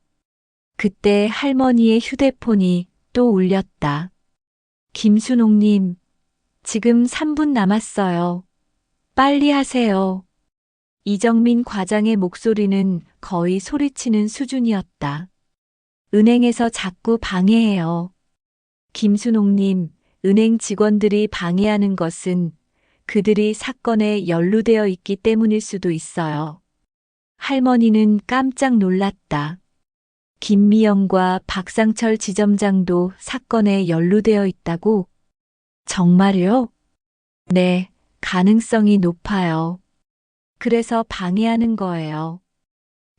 그때 할머니의 휴대폰이 또 울렸다. 김순옥님, 지금 3분 남았어요. 빨리 하세요. 이정민 과장의 목소리는 거의 소리치는 수준이었다. 은행에서 자꾸 방해해요. 김순옥님, 은행 직원들이 방해하는 것은 그들이 사건에 연루되어 있기 때문일 수도 있어요. 할머니는 깜짝 놀랐다. 김미영과 박상철 지점장도 사건에 연루되어 있다고? 정말요? 네, 가능성이 높아요. 그래서 방해하는 거예요.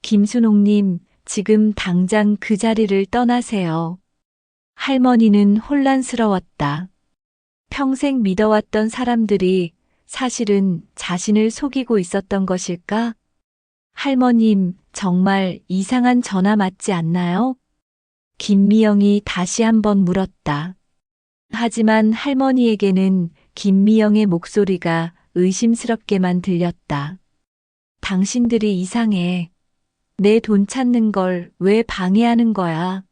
김순옥님, 지금 당장 그 자리를 떠나세요. 할머니는 혼란스러웠다. 평생 믿어왔던 사람들이 사실은 자신을 속이고 있었던 것일까? 할머님, 정말 이상한 전화 맞지 않나요? 김미영이 다시 한번 물었다. 하지만 할머니에게는 김미영의 목소리가 의심스럽게만 들렸다. 당신들이 이상해. 내 돈 찾는 걸 왜 방해하는 거야?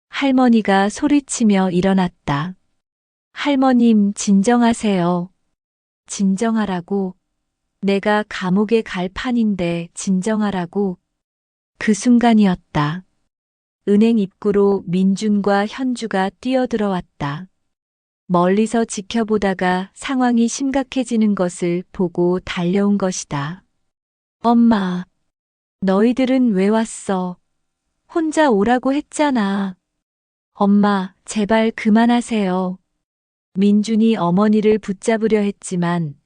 할머니가 소리치며 일어났다. 할머님, 진정하세요. 진정하라고. 내가 감옥에 갈 판인데 진정하라고. 그 순간이었다. 은행 입구로 민준과 현주가 뛰어들어왔다. 멀리서 지켜보다가 상황이 심각해지는 것을 보고 달려온 것이다. 엄마, 너희들은 왜 왔어? 혼자 오라고 했잖아. 엄마, 제발 그만하세요. 민준이 어머니를 붙잡으려 했지만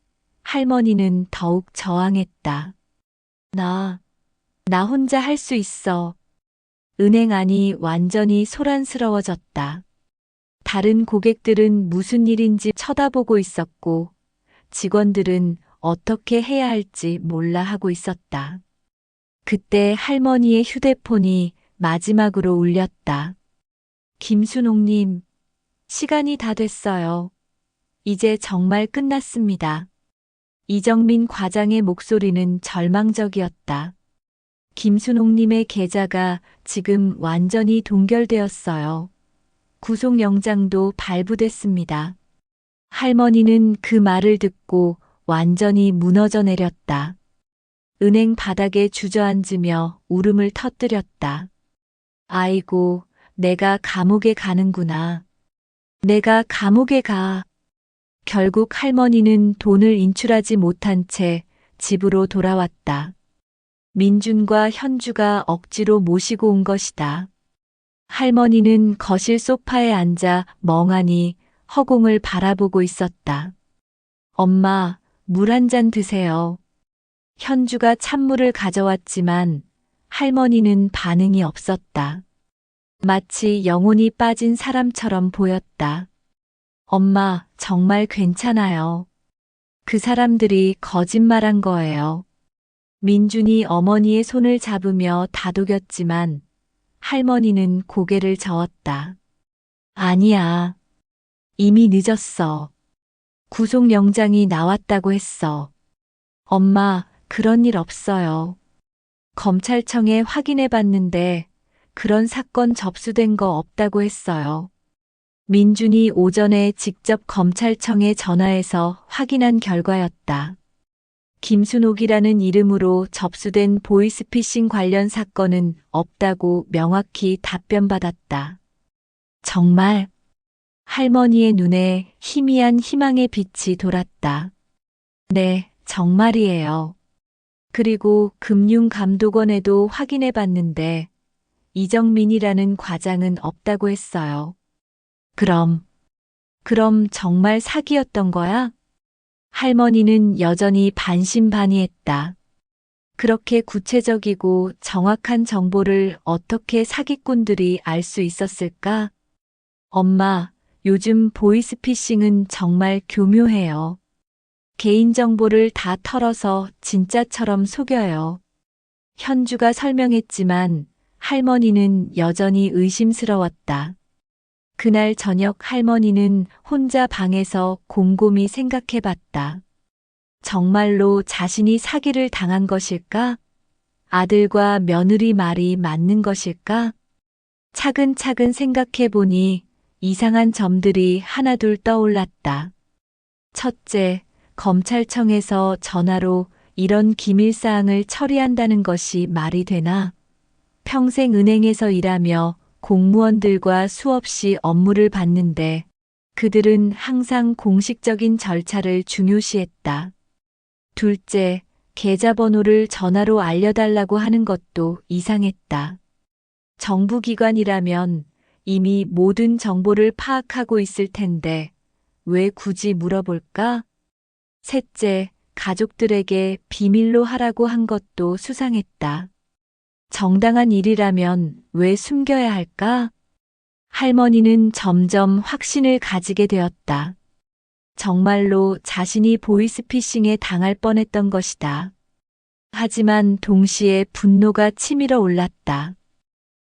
할머니는 더욱 저항했다. 나 혼자 할 수 있어. 은행 안이 완전히 소란스러워졌다. 다른 고객들은 무슨 일인지 쳐다보고 있었고 직원들은 어떻게 해야 할지 몰라 하고 있었다. 그때 할머니의 휴대폰이 마지막으로 울렸다. 김순옥님, 시간이 다 됐어요. 이제 정말 끝났습니다. 이정민 과장의 목소리는 절망적이었다. 김순옥님의 계좌가 지금 완전히 동결되었어요. 구속영장도 발부됐습니다. 할머니는 그 말을 듣고 완전히 무너져 내렸다. 은행 바닥에 주저앉으며 울음을 터뜨렸다. 아이고, 내가 감옥에 가는구나. 내가 감옥에 가. 결국 할머니는 돈을 인출하지 못한 채 집으로 돌아왔다. 민준과 현주가 억지로 모시고 온 것이다. 할머니는 거실 소파에 앉아 멍하니 허공을 바라보고 있었다. 엄마, 물 한 잔 드세요. 현주가 찬물을 가져왔지만 할머니는 반응이 없었다. 마치 영혼이 빠진 사람처럼 보였다. 엄마, 정말 괜찮아요. 그 사람들이 거짓말한 거예요. 민준이 어머니의 손을 잡으며 다독였지만 할머니는 고개를 저었다. 아니야. 이미 늦었어. 구속영장이 나왔다고 했어. 엄마, 그런 일 없어요. 검찰청에 확인해 봤는데 그런 사건 접수된 거 없다고 했어요. 민준이 오전에 직접 검찰청에 전화해서 확인한 결과였다. 김순옥이라는 이름으로 접수된 보이스피싱 관련 사건은 없다고 명확히 답변받았다. 정말? 할머니의 눈에 희미한 희망의 빛이 돌았다. 네, 정말이에요. 그리고 금융감독원에도 확인해 봤는데 이정민이라는 과장은 없다고 했어요. 그럼 정말 사기였던 거야? 할머니는 여전히 반신반의했다. 그렇게 구체적이고 정확한 정보를 어떻게 사기꾼들이 알 수 있었을까? 엄마, 요즘 보이스피싱은 정말 교묘해요. 개인정보를 다 털어서 진짜처럼 속여요. 현주가 설명했지만 할머니는 여전히 의심스러웠다. 그날 저녁 할머니는 혼자 방에서 곰곰이 생각해 봤다. 정말로 자신이 사기를 당한 것일까? 아들과 며느리 말이 맞는 것일까? 차근차근 생각해 보니 이상한 점들이 하나둘 떠올랐다. 첫째, 검찰청에서 전화로 이런 기밀사항을 처리한다는 것이 말이 되나? 평생 은행에서 일하며 공무원들과 수없이 업무를 봤는데 그들은 항상 공식적인 절차를 중요시했다. 둘째, 계좌번호를 전화로 알려달라고 하는 것도 이상했다. 정부기관이라면 이미 모든 정보를 파악하고 있을 텐데 왜 굳이 물어볼까? 셋째, 가족들에게 비밀로 하라고 한 것도 수상했다. 정당한 일이라면 왜 숨겨야 할까? 할머니는 점점 확신을 가지게 되었다. 정말로 자신이 보이스피싱에 당할 뻔했던 것이다. 하지만 동시에 분노가 치밀어 올랐다.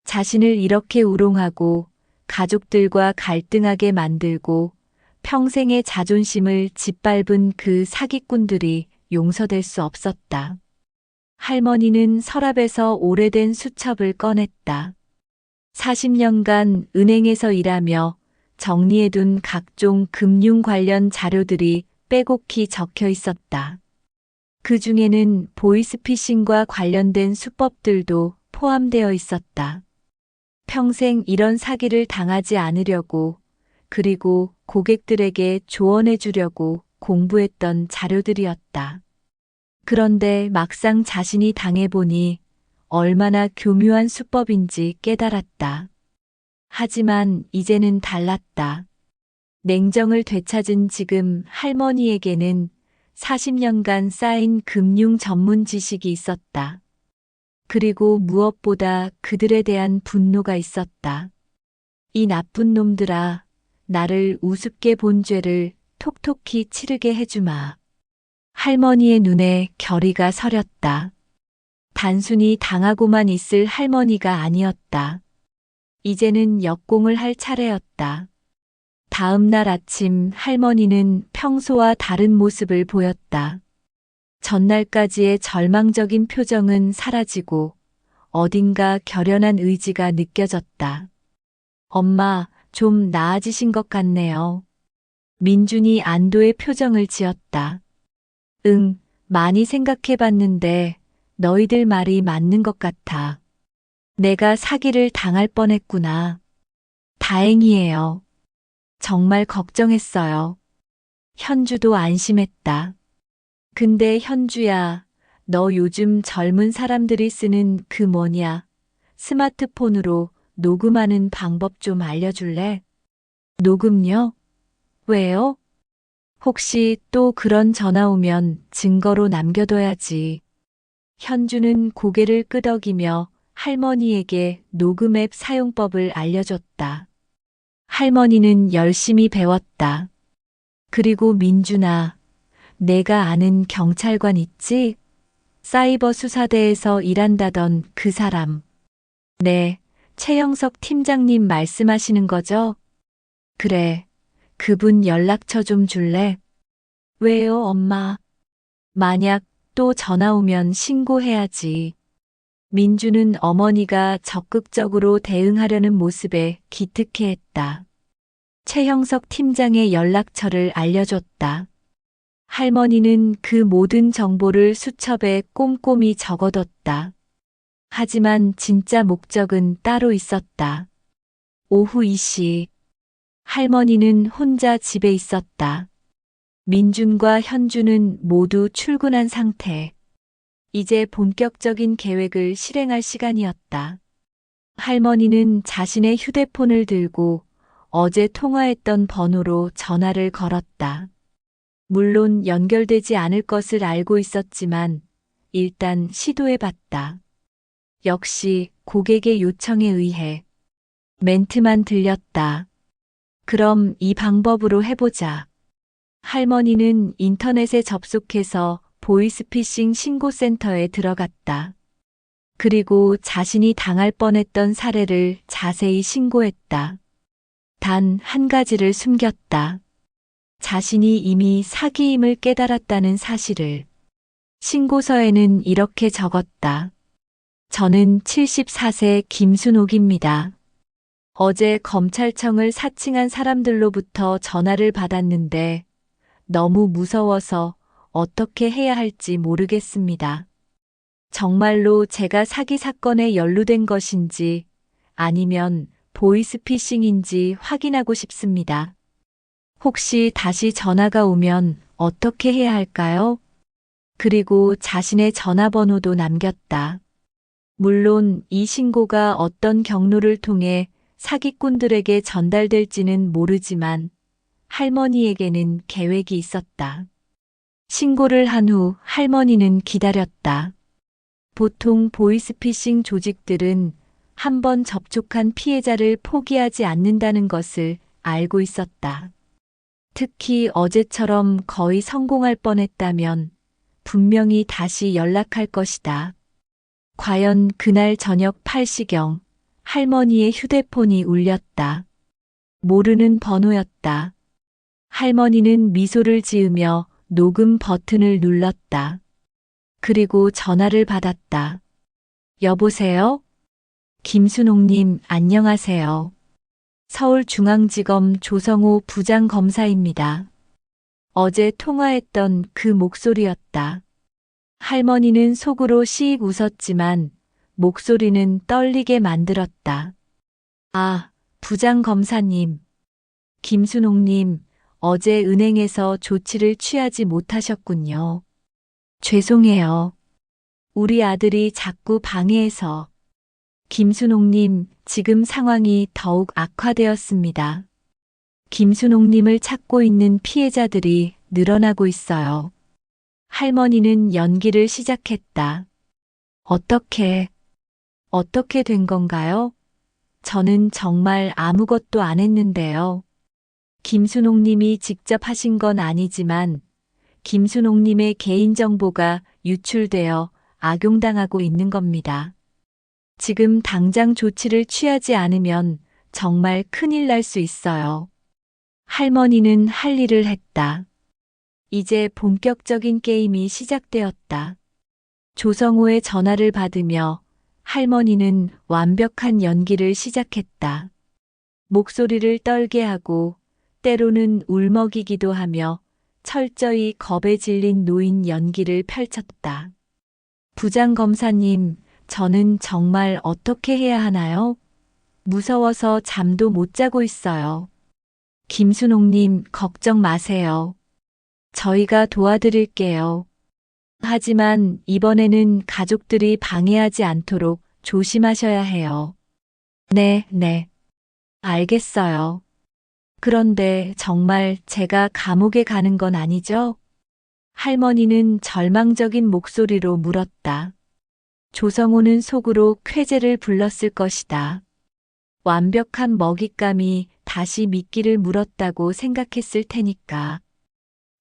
자신을 이렇게 우롱하고 가족들과 갈등하게 만들고 평생의 자존심을 짓밟은 그 사기꾼들이 용서될 수 없었다. 할머니는 서랍에서 오래된 수첩을 꺼냈다. 40년간 은행에서 일하며 정리해둔 각종 금융 관련 자료들이 빼곡히 적혀 있었다. 그 중에는 보이스피싱과 관련된 수법들도 포함되어 있었다. 평생 이런 사기를 당하지 않으려고 그리고 고객들에게 조언해 주려고 공부했던 자료들이었다. 그런데 막상 자신이 당해보니 얼마나 교묘한 수법인지 깨달았다. 하지만 이제는 달랐다. 냉정을 되찾은 지금 할머니에게는 40년간 쌓인 금융 전문 지식이 있었다. 그리고 무엇보다 그들에 대한 분노가 있었다. 이 나쁜 놈들아, 나를 우습게 본 죄를 톡톡히 치르게 해주마. 할머니의 눈에 결의가 서렸다. 단순히 당하고만 있을 할머니가 아니었다. 이제는 역공을 할 차례였다. 다음 날 아침 할머니는 평소와 다른 모습을 보였다. 전날까지의 절망적인 표정은 사라지고 어딘가 결연한 의지가 느껴졌다. 엄마, 좀 나아지신 것 같네요. 민준이 안도의 표정을 지었다. 응, 많이 생각해봤는데 너희들 말이 맞는 것 같아. 내가 사기를 당할 뻔했구나. 다행이에요. 정말 걱정했어요. 현주도 안심했다. 근데 현주야, 너 요즘 젊은 사람들이 쓰는 그 뭐냐, 스마트폰으로 녹음하는 방법 좀 알려줄래? 녹음요? 왜요? 혹시 또 그런 전화 오면 증거로 남겨둬야지. 현주는 고개를 끄덕이며 할머니에게 녹음 앱 사용법을 알려줬다. 할머니는 열심히 배웠다. 그리고 민준아, 내가 아는 경찰관 있지? 사이버 수사대에서 일한다던 그 사람. 네, 최영석 팀장님 말씀하시는 거죠? 그래, 그분 연락처 좀 줄래? 왜요, 엄마? 만약 또 전화 오면 신고해야지. 민주는 어머니가 적극적으로 대응하려는 모습에 기특해했다. 최형석 팀장의 연락처를 알려줬다. 할머니는 그 모든 정보를 수첩에 꼼꼼히 적어뒀다. 하지만 진짜 목적은 따로 있었다. 오후 2시 할머니는 혼자 집에 있었다. 민준과 현주는 모두 출근한 상태. 이제 본격적인 계획을 실행할 시간이었다. 할머니는 자신의 휴대폰을 들고 어제 통화했던 번호로 전화를 걸었다. 물론 연결되지 않을 것을 알고 있었지만 일단 시도해봤다. 역시 고객의 요청에 의해 멘트만 들렸다. 그럼 이 방법으로 해보자. 할머니는 인터넷에 접속해서 보이스피싱 신고센터에 들어갔다. 그리고 자신이 당할 뻔했던 사례를 자세히 신고했다. 단 한 가지를 숨겼다. 자신이 이미 사기임을 깨달았다는 사실을. 신고서에는 이렇게 적었다. 저는 74세 김순옥입니다. 어제 검찰청을 사칭한 사람들로부터 전화를 받았는데 너무 무서워서 어떻게 해야 할지 모르겠습니다. 정말로 제가 사기 사건에 연루된 것인지 아니면 보이스피싱인지 확인하고 싶습니다. 혹시 다시 전화가 오면 어떻게 해야 할까요? 그리고 자신의 전화번호도 남겼다. 물론 이 신고가 어떤 경로를 통해 사기꾼들에게 전달될지는 모르지만 할머니에게는 계획이 있었다. 신고를 한 후 할머니는 기다렸다. 보통 보이스피싱 조직들은 한번 접촉한 피해자를 포기하지 않는다는 것을 알고 있었다. 특히 어제처럼 거의 성공할 뻔했다면 분명히 다시 연락할 것이다. 과연 그날 저녁 8시경 할머니의 휴대폰이 울렸다. 모르는 번호였다. 할머니는 미소를 지으며 녹음 버튼을 눌렀다. 그리고 전화를 받았다. 여보세요? 김순옥님, 안녕하세요. 서울중앙지검 조성호 부장검사입니다. 어제 통화했던 그 목소리였다. 할머니는 속으로 씩 웃었지만 목소리는 떨리게 만들었다. 아, 부장검사님. 김순옥님, 어제 은행에서 조치를 취하지 못하셨군요. 죄송해요. 우리 아들이 자꾸 방해해서. 김순옥님, 지금 상황이 더욱 악화되었습니다. 김순옥님을 찾고 있는 피해자들이 늘어나고 있어요. 할머니는 연기를 시작했다. 어떻게 된 건가요? 저는 정말 아무것도 안 했는데요. 김순옥님이 직접 하신 건 아니지만 김순옥님의 개인정보가 유출되어 악용당하고 있는 겁니다. 지금 당장 조치를 취하지 않으면 정말 큰일 날 수 있어요. 할머니는 할 일을 했다. 이제 본격적인 게임이 시작되었다. 조성호의 전화를 받으며 할머니는 완벽한 연기를 시작했다. 목소리를 떨게 하고 때로는 울먹이기도 하며 철저히 겁에 질린 노인 연기를 펼쳤다. 부장검사님, 저는 정말 어떻게 해야 하나요? 무서워서 잠도 못 자고 있어요. 김순옥님, 걱정 마세요. 저희가 도와드릴게요. 하지만 이번에는 가족들이 방해하지 않도록 조심하셔야 해요. 네. 알겠어요. 그런데 정말 제가 감옥에 가는 건 아니죠? 할머니는 절망적인 목소리로 물었다. 조성호는 속으로 쾌재를 불렀을 것이다. 완벽한 먹잇감이 다시 미끼를 물었다고 생각했을 테니까.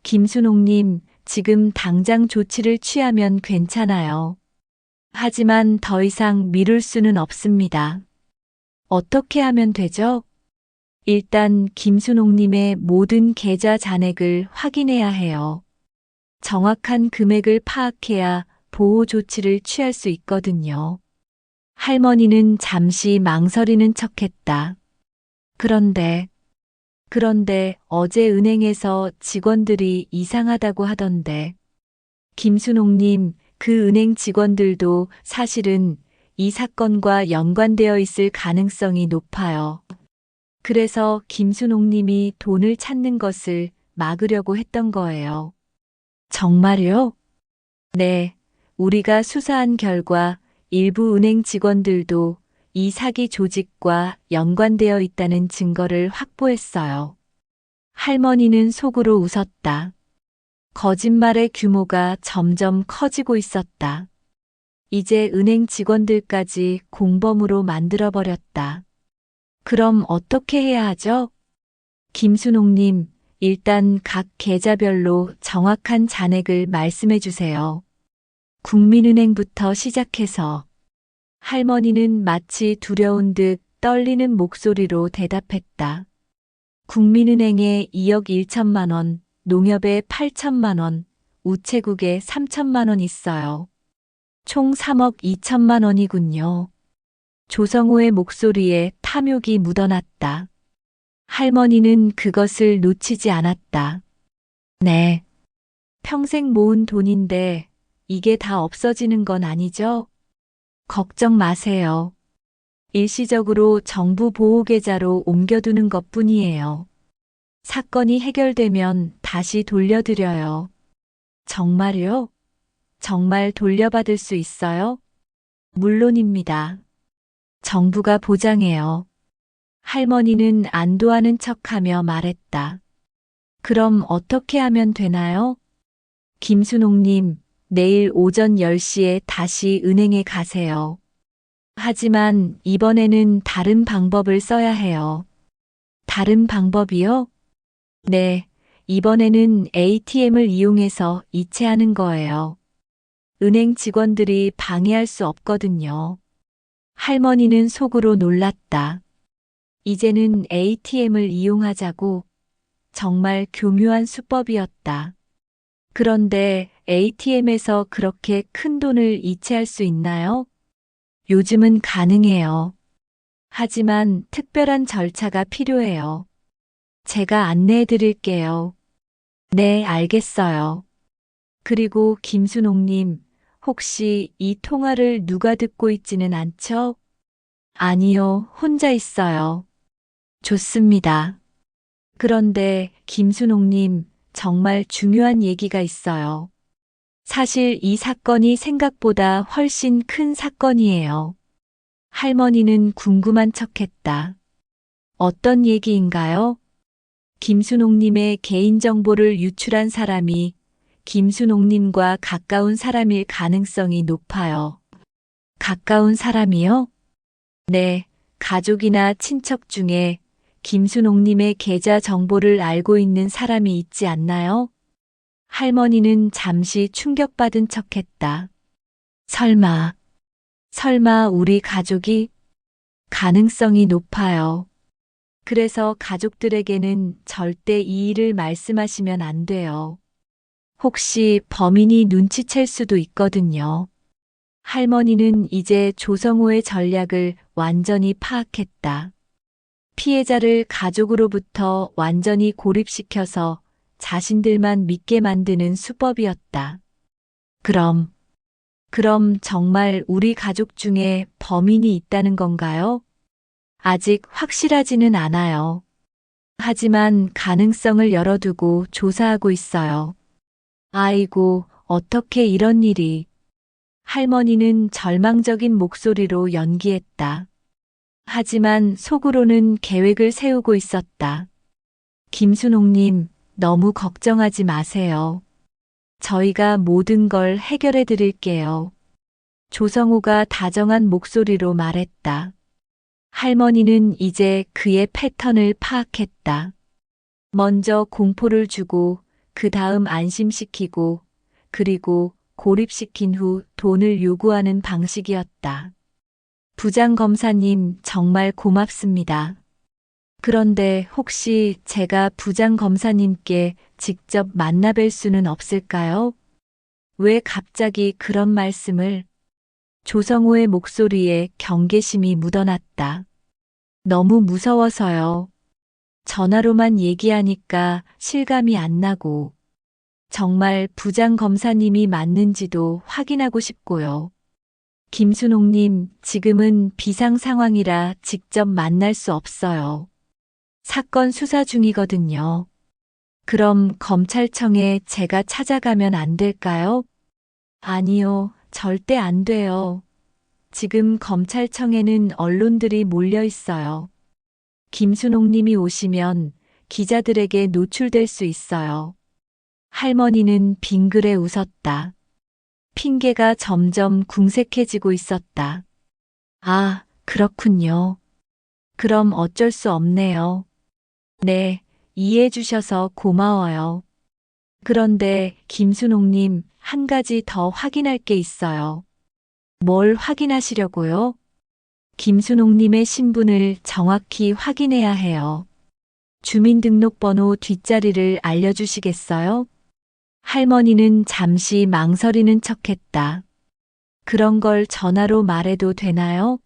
김순옥님, 지금 당장 조치를 취하면 괜찮아요. 하지만 더 이상 미룰 수는 없습니다. 어떻게 하면 되죠? 일단 김순옥님의 모든 계좌 잔액을 확인해야 해요. 정확한 금액을 파악해야 보호 조치를 취할 수 있거든요. 할머니는 잠시 망설이는 척했다. 그런데 어제 은행에서 직원들이 이상하다고 하던데. 김순옥님, 그 은행 직원들도 사실은 이 사건과 연관되어 있을 가능성이 높아요. 그래서 김순옥님이 돈을 찾는 것을 막으려고 했던 거예요. 정말요? 네. 우리가 수사한 결과 일부 은행 직원들도 이 사기 조직과 연관되어 있다는 증거를 확보했어요. 할머니는 속으로 웃었다. 거짓말의 규모가 점점 커지고 있었다. 이제 은행 직원들까지 공범으로 만들어버렸다. 그럼 어떻게 해야 하죠? 김순옥님, 일단 각 계좌별로 정확한 잔액을 말씀해 주세요. 국민은행부터 시작해서. 할머니는 마치 두려운 듯 떨리는 목소리로 대답했다. 국민은행에 2억 1천만 원, 농협에 8천만 원, 우체국에 3천만 원 있어요. 총 3억 2천만 원이군요. 조성호의 목소리에 탐욕이 묻어났다. 할머니는 그것을 놓치지 않았다. 네. 평생 모은 돈인데 이게 다 없어지는 건 아니죠? 걱정 마세요. 일시적으로 정부 보호계좌로 옮겨두는 것뿐이에요. 사건이 해결되면 다시 돌려드려요. 정말요? 정말 돌려받을 수 있어요? 물론입니다. 정부가 보장해요. 할머니는 안도하는 척하며 말했다. 그럼 어떻게 하면 되나요? 김순옥님, 내일 오전 10시에 다시 은행에 가세요. 하지만 이번에는 다른 방법을 써야 해요. 다른 방법이요? 네, 이번에는 ATM을 이용해서 이체하는 거예요. 은행 직원들이 방해할 수 없거든요. 할머니는 속으로 놀랐다. 이제는 ATM을 이용하자고. 정말 교묘한 수법이었다. 그런데 ATM에서 그렇게 큰 돈을 이체할 수 있나요? 요즘은 가능해요. 하지만 특별한 절차가 필요해요. 제가 안내해 드릴게요. 네, 알겠어요. 그리고 김순옥님, 혹시 이 통화를 누가 듣고 있지는 않죠? 아니요, 혼자 있어요. 좋습니다. 그런데 김순옥님, 정말 중요한 얘기가 있어요. 사실 이 사건이 생각보다 훨씬 큰 사건이에요. 할머니는 궁금한 척했다. 어떤 얘기인가요? 김순옥님의 개인정보를 유출한 사람이 김순옥님과 가까운 사람일 가능성이 높아요. 가까운 사람이요? 네, 가족이나 친척 중에 김순옥님의 계좌 정보를 알고 있는 사람이 있지 않나요? 할머니는 잠시 충격받은 척했다. 설마 우리 가족이? 가능성이 높아요. 그래서 가족들에게는 절대 이 일을 말씀하시면 안 돼요. 혹시 범인이 눈치챌 수도 있거든요. 할머니는 이제 조성호의 전략을 완전히 파악했다. 피해자를 가족으로부터 완전히 고립시켜서 자신들만 믿게 만드는 수법이었다. 그럼 정말 우리 가족 중에 범인이 있다는 건가요? 아직 확실하지는 않아요. 하지만 가능성을 열어두고 조사하고 있어요. 아이고, 어떻게 이런 일이. 할머니는 절망적인 목소리로 연기했다. 하지만 속으로는 계획을 세우고 있었다. 김순옥님, 너무 걱정하지 마세요. 저희가 모든 걸 해결해 드릴게요. 조성호가 다정한 목소리로 말했다. 할머니는 이제 그의 패턴을 파악했다. 먼저 공포를 주고, 그 다음 안심시키고, 그리고 고립시킨 후 돈을 요구하는 방식이었다. 부장검사님, 정말 고맙습니다. 그런데 혹시 제가 부장검사님께 직접 만나뵐 수는 없을까요? 왜 갑자기 그런 말씀을? 조성호의 목소리에 경계심이 묻어났다. 너무 무서워서요. 전화로만 얘기하니까 실감이 안 나고, 정말 부장검사님이 맞는지도 확인하고 싶고요. 김순옥님, 지금은 비상 상황이라 직접 만날 수 없어요. 사건 수사 중이거든요. 그럼 검찰청에 제가 찾아가면 안 될까요? 아니요, 절대 안 돼요. 지금 검찰청에는 언론들이 몰려 있어요. 김순옥 님이 오시면 기자들에게 노출될 수 있어요. 할머니는 빙그레 웃었다. 핑계가 점점 궁색해지고 있었다. 아, 그렇군요. 그럼 어쩔 수 없네요. 네, 이해해 주셔서 고마워요. 그런데 김순옥님, 한 가지 더 확인할 게 있어요. 뭘 확인하시려고요? 김순옥님의 신분을 정확히 확인해야 해요. 주민등록번호 뒷자리를 알려주시겠어요? 할머니는 잠시 망설이는 척했다. 그런 걸 전화로 말해도 되나요?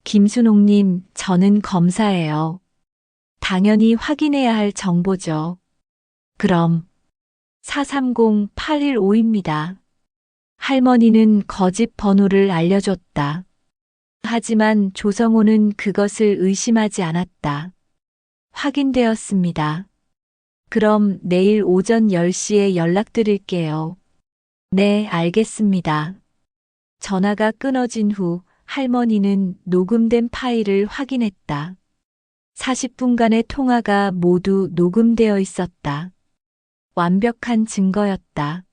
김순옥님, 저는 검사예요. 당연히 확인해야 할 정보죠. 그럼 430-815입니다. 할머니는 거짓 번호를 알려줬다. 하지만 조성호는 그것을 의심하지 않았다. 확인되었습니다. 그럼 내일 오전 10시에 연락드릴게요. 네, 알겠습니다. 전화가 끊어진 후 할머니는 녹음된 파일을 확인했다. 40분간의 통화가 모두 녹음되어 있었다. 완벽한 증거였다.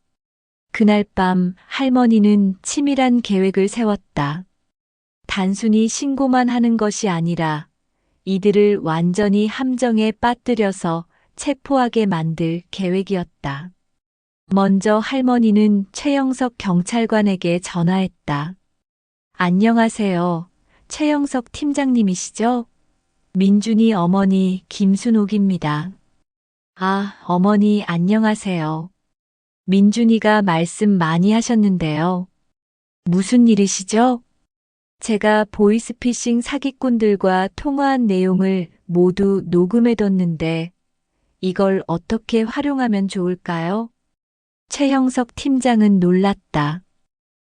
그날 밤 할머니는 치밀한 계획을 세웠다. 단순히 신고만 하는 것이 아니라 이들을 완전히 함정에 빠뜨려서 체포하게 만들 계획이었다. 먼저 할머니는 최영석 경찰관에게 전화했다. 안녕하세요. 최영석 팀장님이시죠? 민준이 어머니 김순옥입니다. 아, 어머니 안녕하세요. 민준이가 말씀 많이 하셨는데요. 무슨 일이시죠? 제가 보이스피싱 사기꾼들과 통화한 내용을 모두 녹음해뒀는데 이걸 어떻게 활용하면 좋을까요? 최형석 팀장은 놀랐다.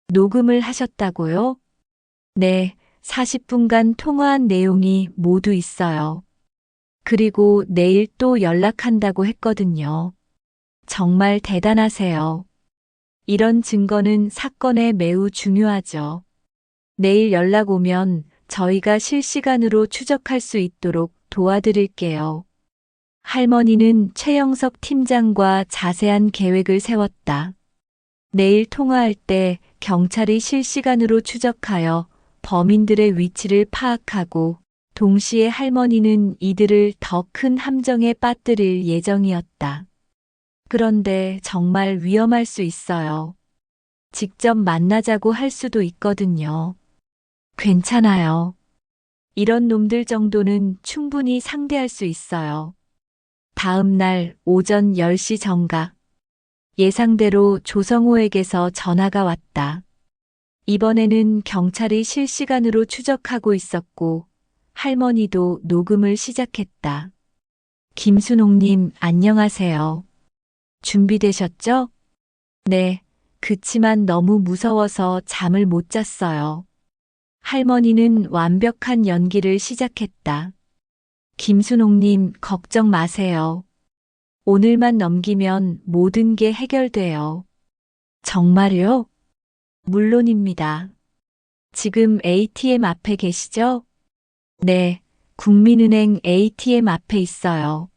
녹음을 하셨다고요? 네, 40분간 통화한 내용이 모두 있어요. 그리고 내일 또 연락한다고 했거든요. 정말 대단하세요. 이런 증거는 사건에 매우 중요하죠. 내일 연락 오면 저희가 실시간으로 추적할 수 있도록 도와드릴게요. 할머니는 최영석 팀장과 자세한 계획을 세웠다. 내일 통화할 때 경찰이 실시간으로 추적하여 범인들의 위치를 파악하고 동시에 할머니는 이들을 더 큰 함정에 빠뜨릴 예정이었다. 그런데 정말 위험할 수 있어요. 직접 만나자고 할 수도 있거든요. 괜찮아요. 이런 놈들 정도는 충분히 상대할 수 있어요. 다음 날 오전 10시 정각. 예상대로 조성호에게서 전화가 왔다. 이번에는 경찰이 실시간으로 추적하고 있었고 할머니도 녹음을 시작했다. 김순옥님, 안녕하세요. 준비되셨죠? 네, 그치만 너무 무서워서 잠을 못 잤어요. 할머니는 완벽한 연기를 시작했다. 김순옥님, 걱정 마세요. 오늘만 넘기면 모든 게 해결돼요. 정말요? 물론입니다. 지금 ATM 앞에 계시죠? 네, 국민은행 ATM 앞에 있어요.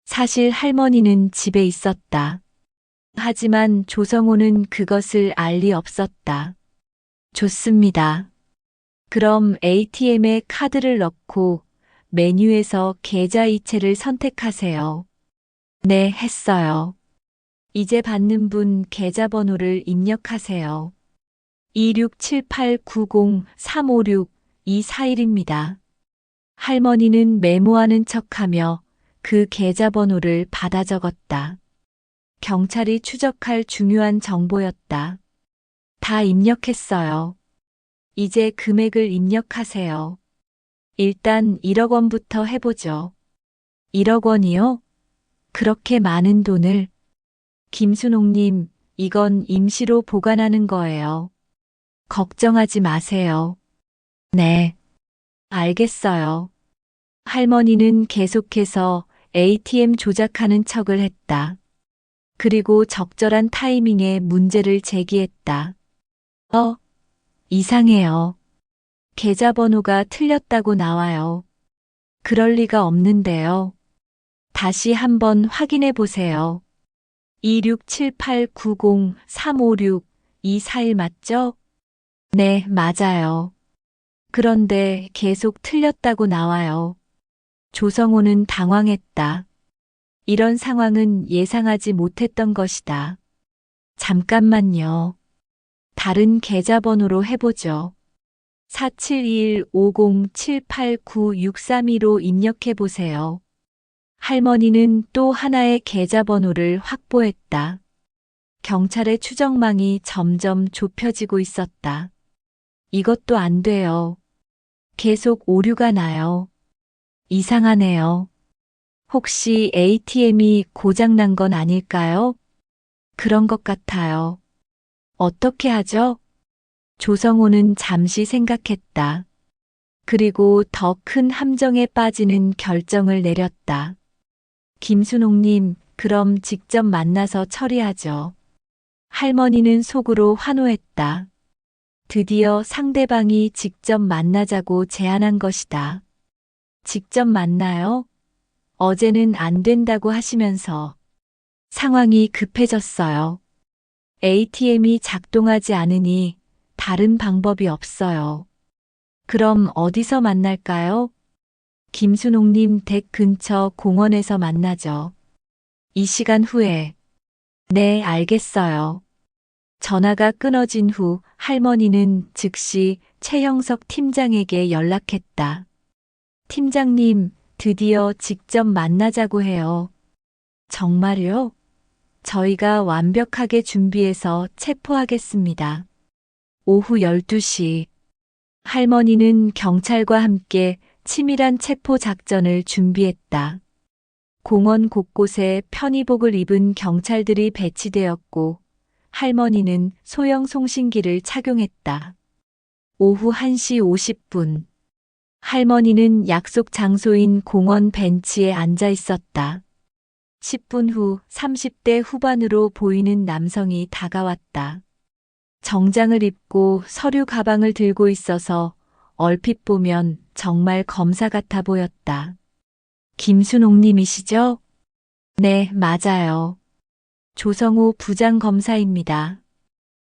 사실 할머니는 집에 있었다. 하지만 조성호는 그것을 알 리 없었다. 좋습니다. 그럼 ATM에 카드를 넣고 메뉴에서 계좌이체를 선택하세요. 네, 했어요. 이제 받는 분 계좌번호를 입력하세요. 267890356241입니다. 할머니는 메모하는 척하며 그 계좌번호를 받아 적었다. 경찰이 추적할 중요한 정보였다. 다 입력했어요. 이제 금액을 입력하세요. 일단 1억 원부터 해보죠. 1억 원이요? 그렇게 많은 돈을. 김순옥님, 이건 임시로 보관하는 거예요. 걱정하지 마세요. 네, 알겠어요. 할머니는 계속해서 ATM 조작하는 척을 했다. 그리고 적절한 타이밍에 문제를 제기했다. 이상해요. 계좌번호가 틀렸다고 나와요. 그럴 리가 없는데요. 다시 한번 확인해 보세요. 267890356241 맞죠? 네, 맞아요. 그런데 계속 틀렸다고 나와요. 조성호는 당황했다. 이런 상황은 예상하지 못했던 것이다. 잠깐만요. 다른 계좌번호로 해보죠. 472150789632로 입력해 보세요. 할머니는 또 하나의 계좌번호를 확보했다. 경찰의 추정망이 점점 좁혀지고 있었다. 이것도 안 돼요. 계속 오류가 나요. 이상하네요. 혹시 ATM이 고장난 건 아닐까요? 그런 것 같아요. 어떻게 하죠? 조성호는 잠시 생각했다. 그리고 더 큰 함정에 빠지는 결정을 내렸다. 김순옥님, 그럼 직접 만나서 처리하죠. 할머니는 속으로 환호했다. 드디어 상대방이 직접 만나자고 제안한 것이다. 직접 만나요? 어제는 안 된다고 하시면서. 상황이 급해졌어요. ATM이 작동하지 않으니 다른 방법이 없어요. 그럼 어디서 만날까요? 김순옥님 댁 근처 공원에서 만나죠. 이 시간 후에. 네, 알겠어요. 전화가 끊어진 후 할머니는 즉시 최형석 팀장에게 연락했다. 팀장님, 드디어 직접 만나자고 해요. 정말요? 저희가 완벽하게 준비해서 체포하겠습니다. 오후 12시. 할머니는 경찰과 함께 치밀한 체포 작전을 준비했다. 공원 곳곳에 편의복을 입은 경찰들이 배치되었고 할머니는 소형 송신기를 착용했다. 오후 1시 50분. 할머니는 약속 장소인 공원 벤치에 앉아 있었다. 10분 후 30대 후반으로 보이는 남성이 다가왔다. 정장을 입고 서류 가방을 들고 있어서 얼핏 보면 정말 검사 같아 보였다. 김순옥님이시죠? 네, 맞아요. 조성호 부장검사입니다.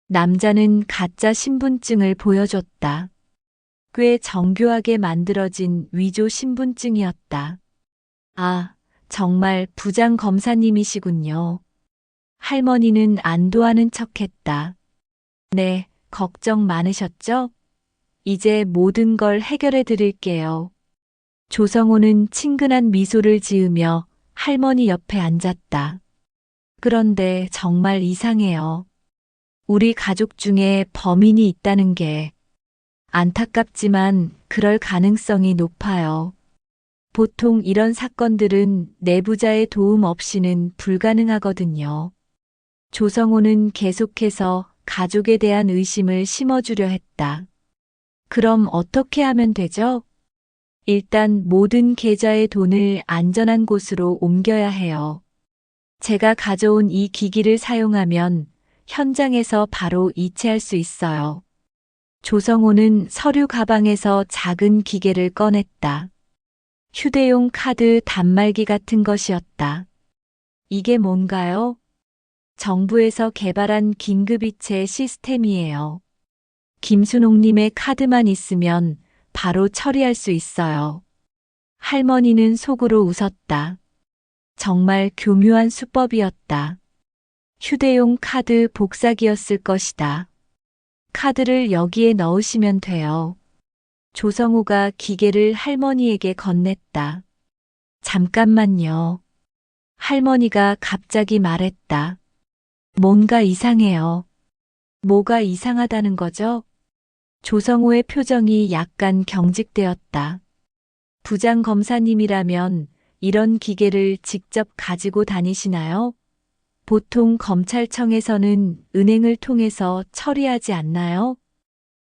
남자는 가짜 신분증을 보여줬다. 꽤 정교하게 만들어진 위조 신분증이었다. 아, 정말 부장검사님이시군요. 할머니는 안도하는 척했다. 네, 걱정 많으셨죠? 이제 모든 걸 해결해 드릴게요. 조성호는 친근한 미소를 지으며 할머니 옆에 앉았다. 그런데 정말 이상해요. 우리 가족 중에 범인이 있다는 게 안타깝지만 그럴 가능성이 높아요. 보통 이런 사건들은 내부자의 도움 없이는 불가능하거든요. 조성호는 계속해서 가족에 대한 의심을 심어주려 했다. 그럼 어떻게 하면 되죠? 일단 모든 계좌의 돈을 안전한 곳으로 옮겨야 해요. 제가 가져온 이 기기를 사용하면 현장에서 바로 이체할 수 있어요. 조성호는 서류 가방에서 작은 기계를 꺼냈다. 휴대용 카드 단말기 같은 것이었다. 이게 뭔가요? 정부에서 개발한 긴급이체 시스템이에요. 김순옥님의 카드만 있으면 바로 처리할 수 있어요. 할머니는 속으로 웃었다. 정말 교묘한 수법이었다. 휴대용 카드 복사기였을 것이다. 카드를 여기에 넣으시면 돼요. 조성호가 기계를 할머니에게 건넸다. 잠깐만요. 할머니가 갑자기 말했다. 뭔가 이상해요. 뭐가 이상하다는 거죠? 조성호의 표정이 약간 경직되었다. 부장검사님이라면 이런 기계를 직접 가지고 다니시나요? 보통 검찰청에서는 은행을 통해서 처리하지 않나요?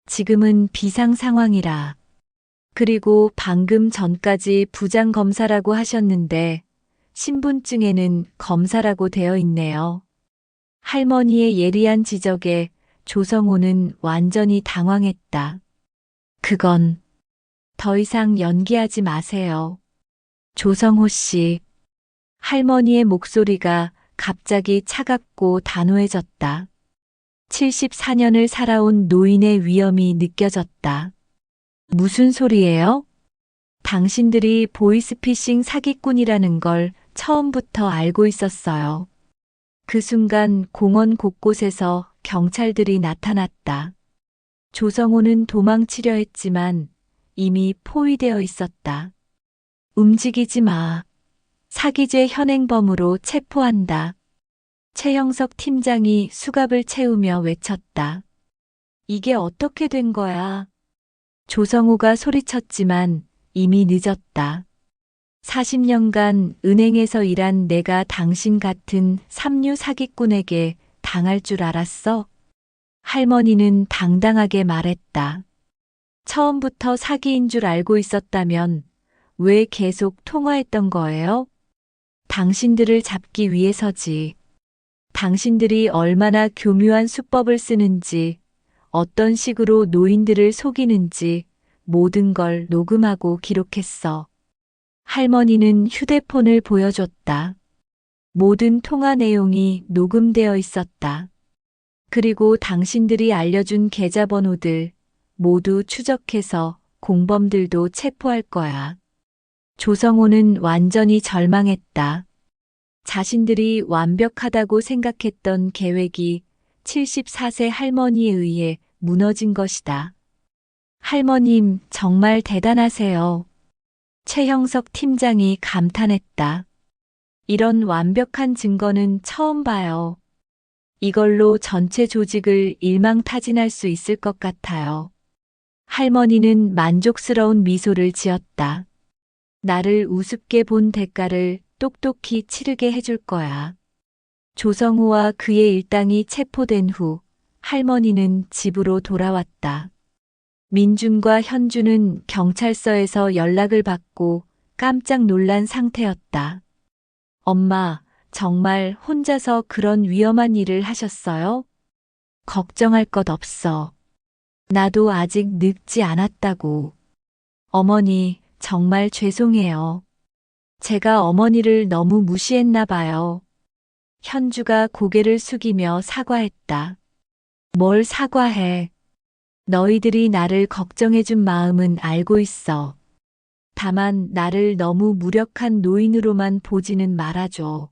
지금은 비상 상황이라. 그리고 방금 전까지 부장검사라고 하셨는데 신분증에는 검사라고 되어 있네요. 할머니의 예리한 지적에 조성호는 완전히 당황했다. 그건 더 이상 연기하지 마세요. 조성호 씨. 할머니의 목소리가 갑자기 차갑고 단호해졌다. 74년을 살아온 노인의 위엄이 느껴졌다. 무슨 소리예요? 당신들이 보이스피싱 사기꾼이라는 걸 처음부터 알고 있었어요. 그 순간 공원 곳곳에서 경찰들이 나타났다. 조성호는 도망치려 했지만 이미 포위되어 있었다. 움직이지 마. 사기죄 현행범으로 체포한다. 최형석 팀장이 수갑을 채우며 외쳤다. 이게 어떻게 된 거야? 조성호가 소리쳤지만 이미 늦었다. 40년간 은행에서 일한 내가 당신 같은 삼류 사기꾼에게 당할 줄 알았어? 할머니는 당당하게 말했다. 처음부터 사기인 줄 알고 있었다면 왜 계속 통화했던 거예요? 당신들을 잡기 위해서지. 당신들이 얼마나 교묘한 수법을 쓰는지, 어떤 식으로 노인들을 속이는지 모든 걸 녹음하고 기록했어. 할머니는 휴대폰을 보여줬다. 모든 통화 내용이 녹음되어 있었다. 그리고 당신들이 알려준 계좌번호들 모두 추적해서 공범들도 체포할 거야. 조성호는 완전히 절망했다. 자신들이 완벽하다고 생각했던 계획이 74세 할머니에 의해 무너진 것이다. 할머님, 정말 대단하세요. 최형석 팀장이 감탄했다. 이런 완벽한 증거는 처음 봐요. 이걸로 전체 조직을 일망타진할 수 있을 것 같아요. 할머니는 만족스러운 미소를 지었다. 나를 우습게 본 대가를 똑똑히 치르게 해줄 거야. 조성호와 그의 일당이 체포된 후 할머니는 집으로 돌아왔다. 민준과 현주는 경찰서에서 연락을 받고 깜짝 놀란 상태였다. 엄마, 정말 혼자서 그런 위험한 일을 하셨어요? 걱정할 것 없어. 나도 아직 늙지 않았다고. 어머니, 정말 죄송해요. 제가 어머니를 너무 무시했나 봐요. 현주가 고개를 숙이며 사과했다. 뭘 사과해. 너희들이 나를 걱정해준 마음은 알고 있어. 다만 나를 너무 무력한 노인으로만 보지는 말아줘.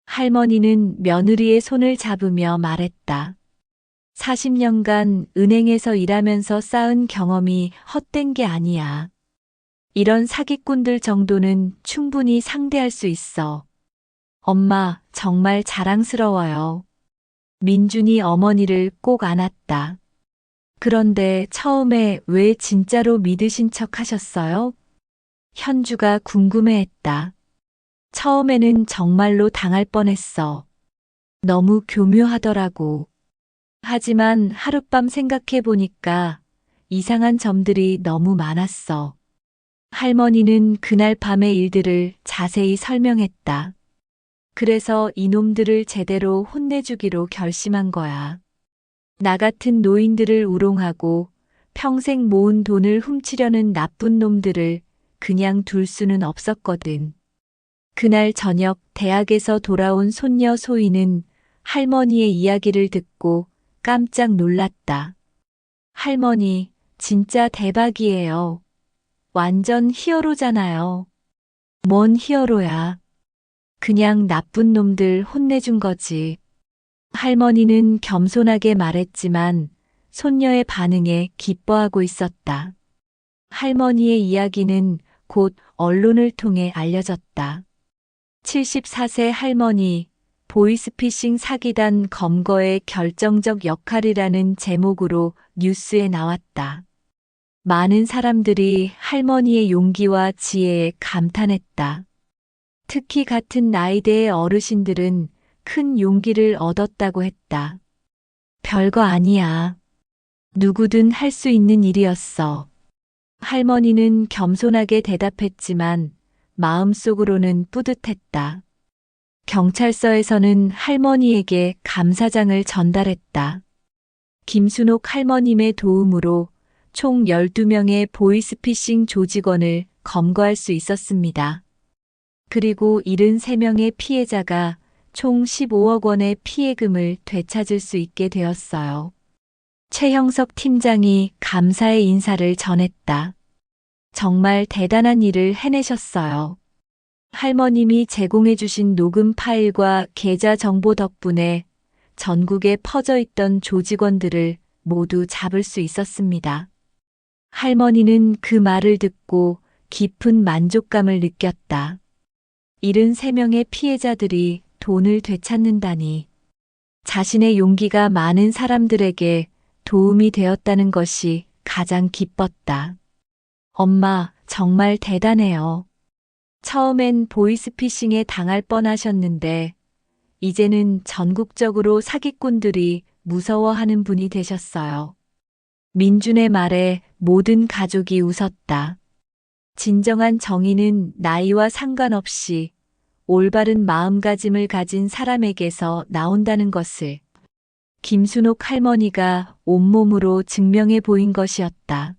할머니는 며느리의 손을 잡으며 말했다. 40년간 은행에서 일하면서 쌓은 경험이 헛된 게 아니야. 이런 사기꾼들 정도는 충분히 상대할 수 있어. 엄마, 정말 자랑스러워요. 민준이 어머니를 꼭 안았다. 그런데 처음에 왜 진짜로 믿으신 척 하셨어요? 현주가 궁금해했다. 처음에는 정말로 당할 뻔했어. 너무 교묘하더라고. 하지만 하룻밤 생각해 보니까 이상한 점들이 너무 많았어. 할머니는 그날 밤의 일들을 자세히 설명했다. 그래서 이놈들을 제대로 혼내주기로 결심한 거야. 나 같은 노인들을 우롱하고 평생 모은 돈을 훔치려는 나쁜 놈들을 그냥 둘 수는 없었거든. 그날 저녁 대학에서 돌아온 손녀 소희는 할머니의 이야기를 듣고 깜짝 놀랐다. 할머니, 진짜 대박이에요. 완전 히어로잖아요. 뭔 히어로야. 그냥 나쁜 놈들 혼내준 거지. 할머니는 겸손하게 말했지만 손녀의 반응에 기뻐하고 있었다. 할머니의 이야기는 곧 언론을 통해 알려졌다. 74세 할머니, 보이스피싱 사기단 검거의 결정적 역할이라는 제목으로 뉴스에 나왔다. 많은 사람들이 할머니의 용기와 지혜에 감탄했다. 특히 같은 나이대의 어르신들은 큰 용기를 얻었다고 했다. 별거 아니야. 누구든 할 수 있는 일이었어. 할머니는 겸손하게 대답했지만 마음속으로는 뿌듯했다. 경찰서에서는 할머니에게 감사장을 전달했다. 김순옥 할머님의 도움으로 총 12명의 보이스피싱 조직원을 검거할 수 있었습니다. 그리고 73명의 피해자가 총 15억 원의 피해금을 되찾을 수 있게 되었어요. 최형석 팀장이 감사의 인사를 전했다. 정말 대단한 일을 해내셨어요. 할머님이 제공해 주신 녹음 파일과 계좌 정보 덕분에 전국에 퍼져 있던 조직원들을 모두 잡을 수 있었습니다. 할머니는 그 말을 듣고 깊은 만족감을 느꼈다. 73명의 피해자들이 돈을 되찾는다니. 자신의 용기가 많은 사람들에게 도움이 되었다는 것이 가장 기뻤다. 엄마, 정말 대단해요. 처음엔 보이스피싱에 당할 뻔하셨는데, 이제는 전국적으로 사기꾼들이 무서워하는 분이 되셨어요. 민준의 말에 모든 가족이 웃었다. 진정한 정의는 나이와 상관없이 올바른 마음가짐을 가진 사람에게서 나온다는 것을 김순옥 할머니가 온몸으로 증명해 보인 것이었다.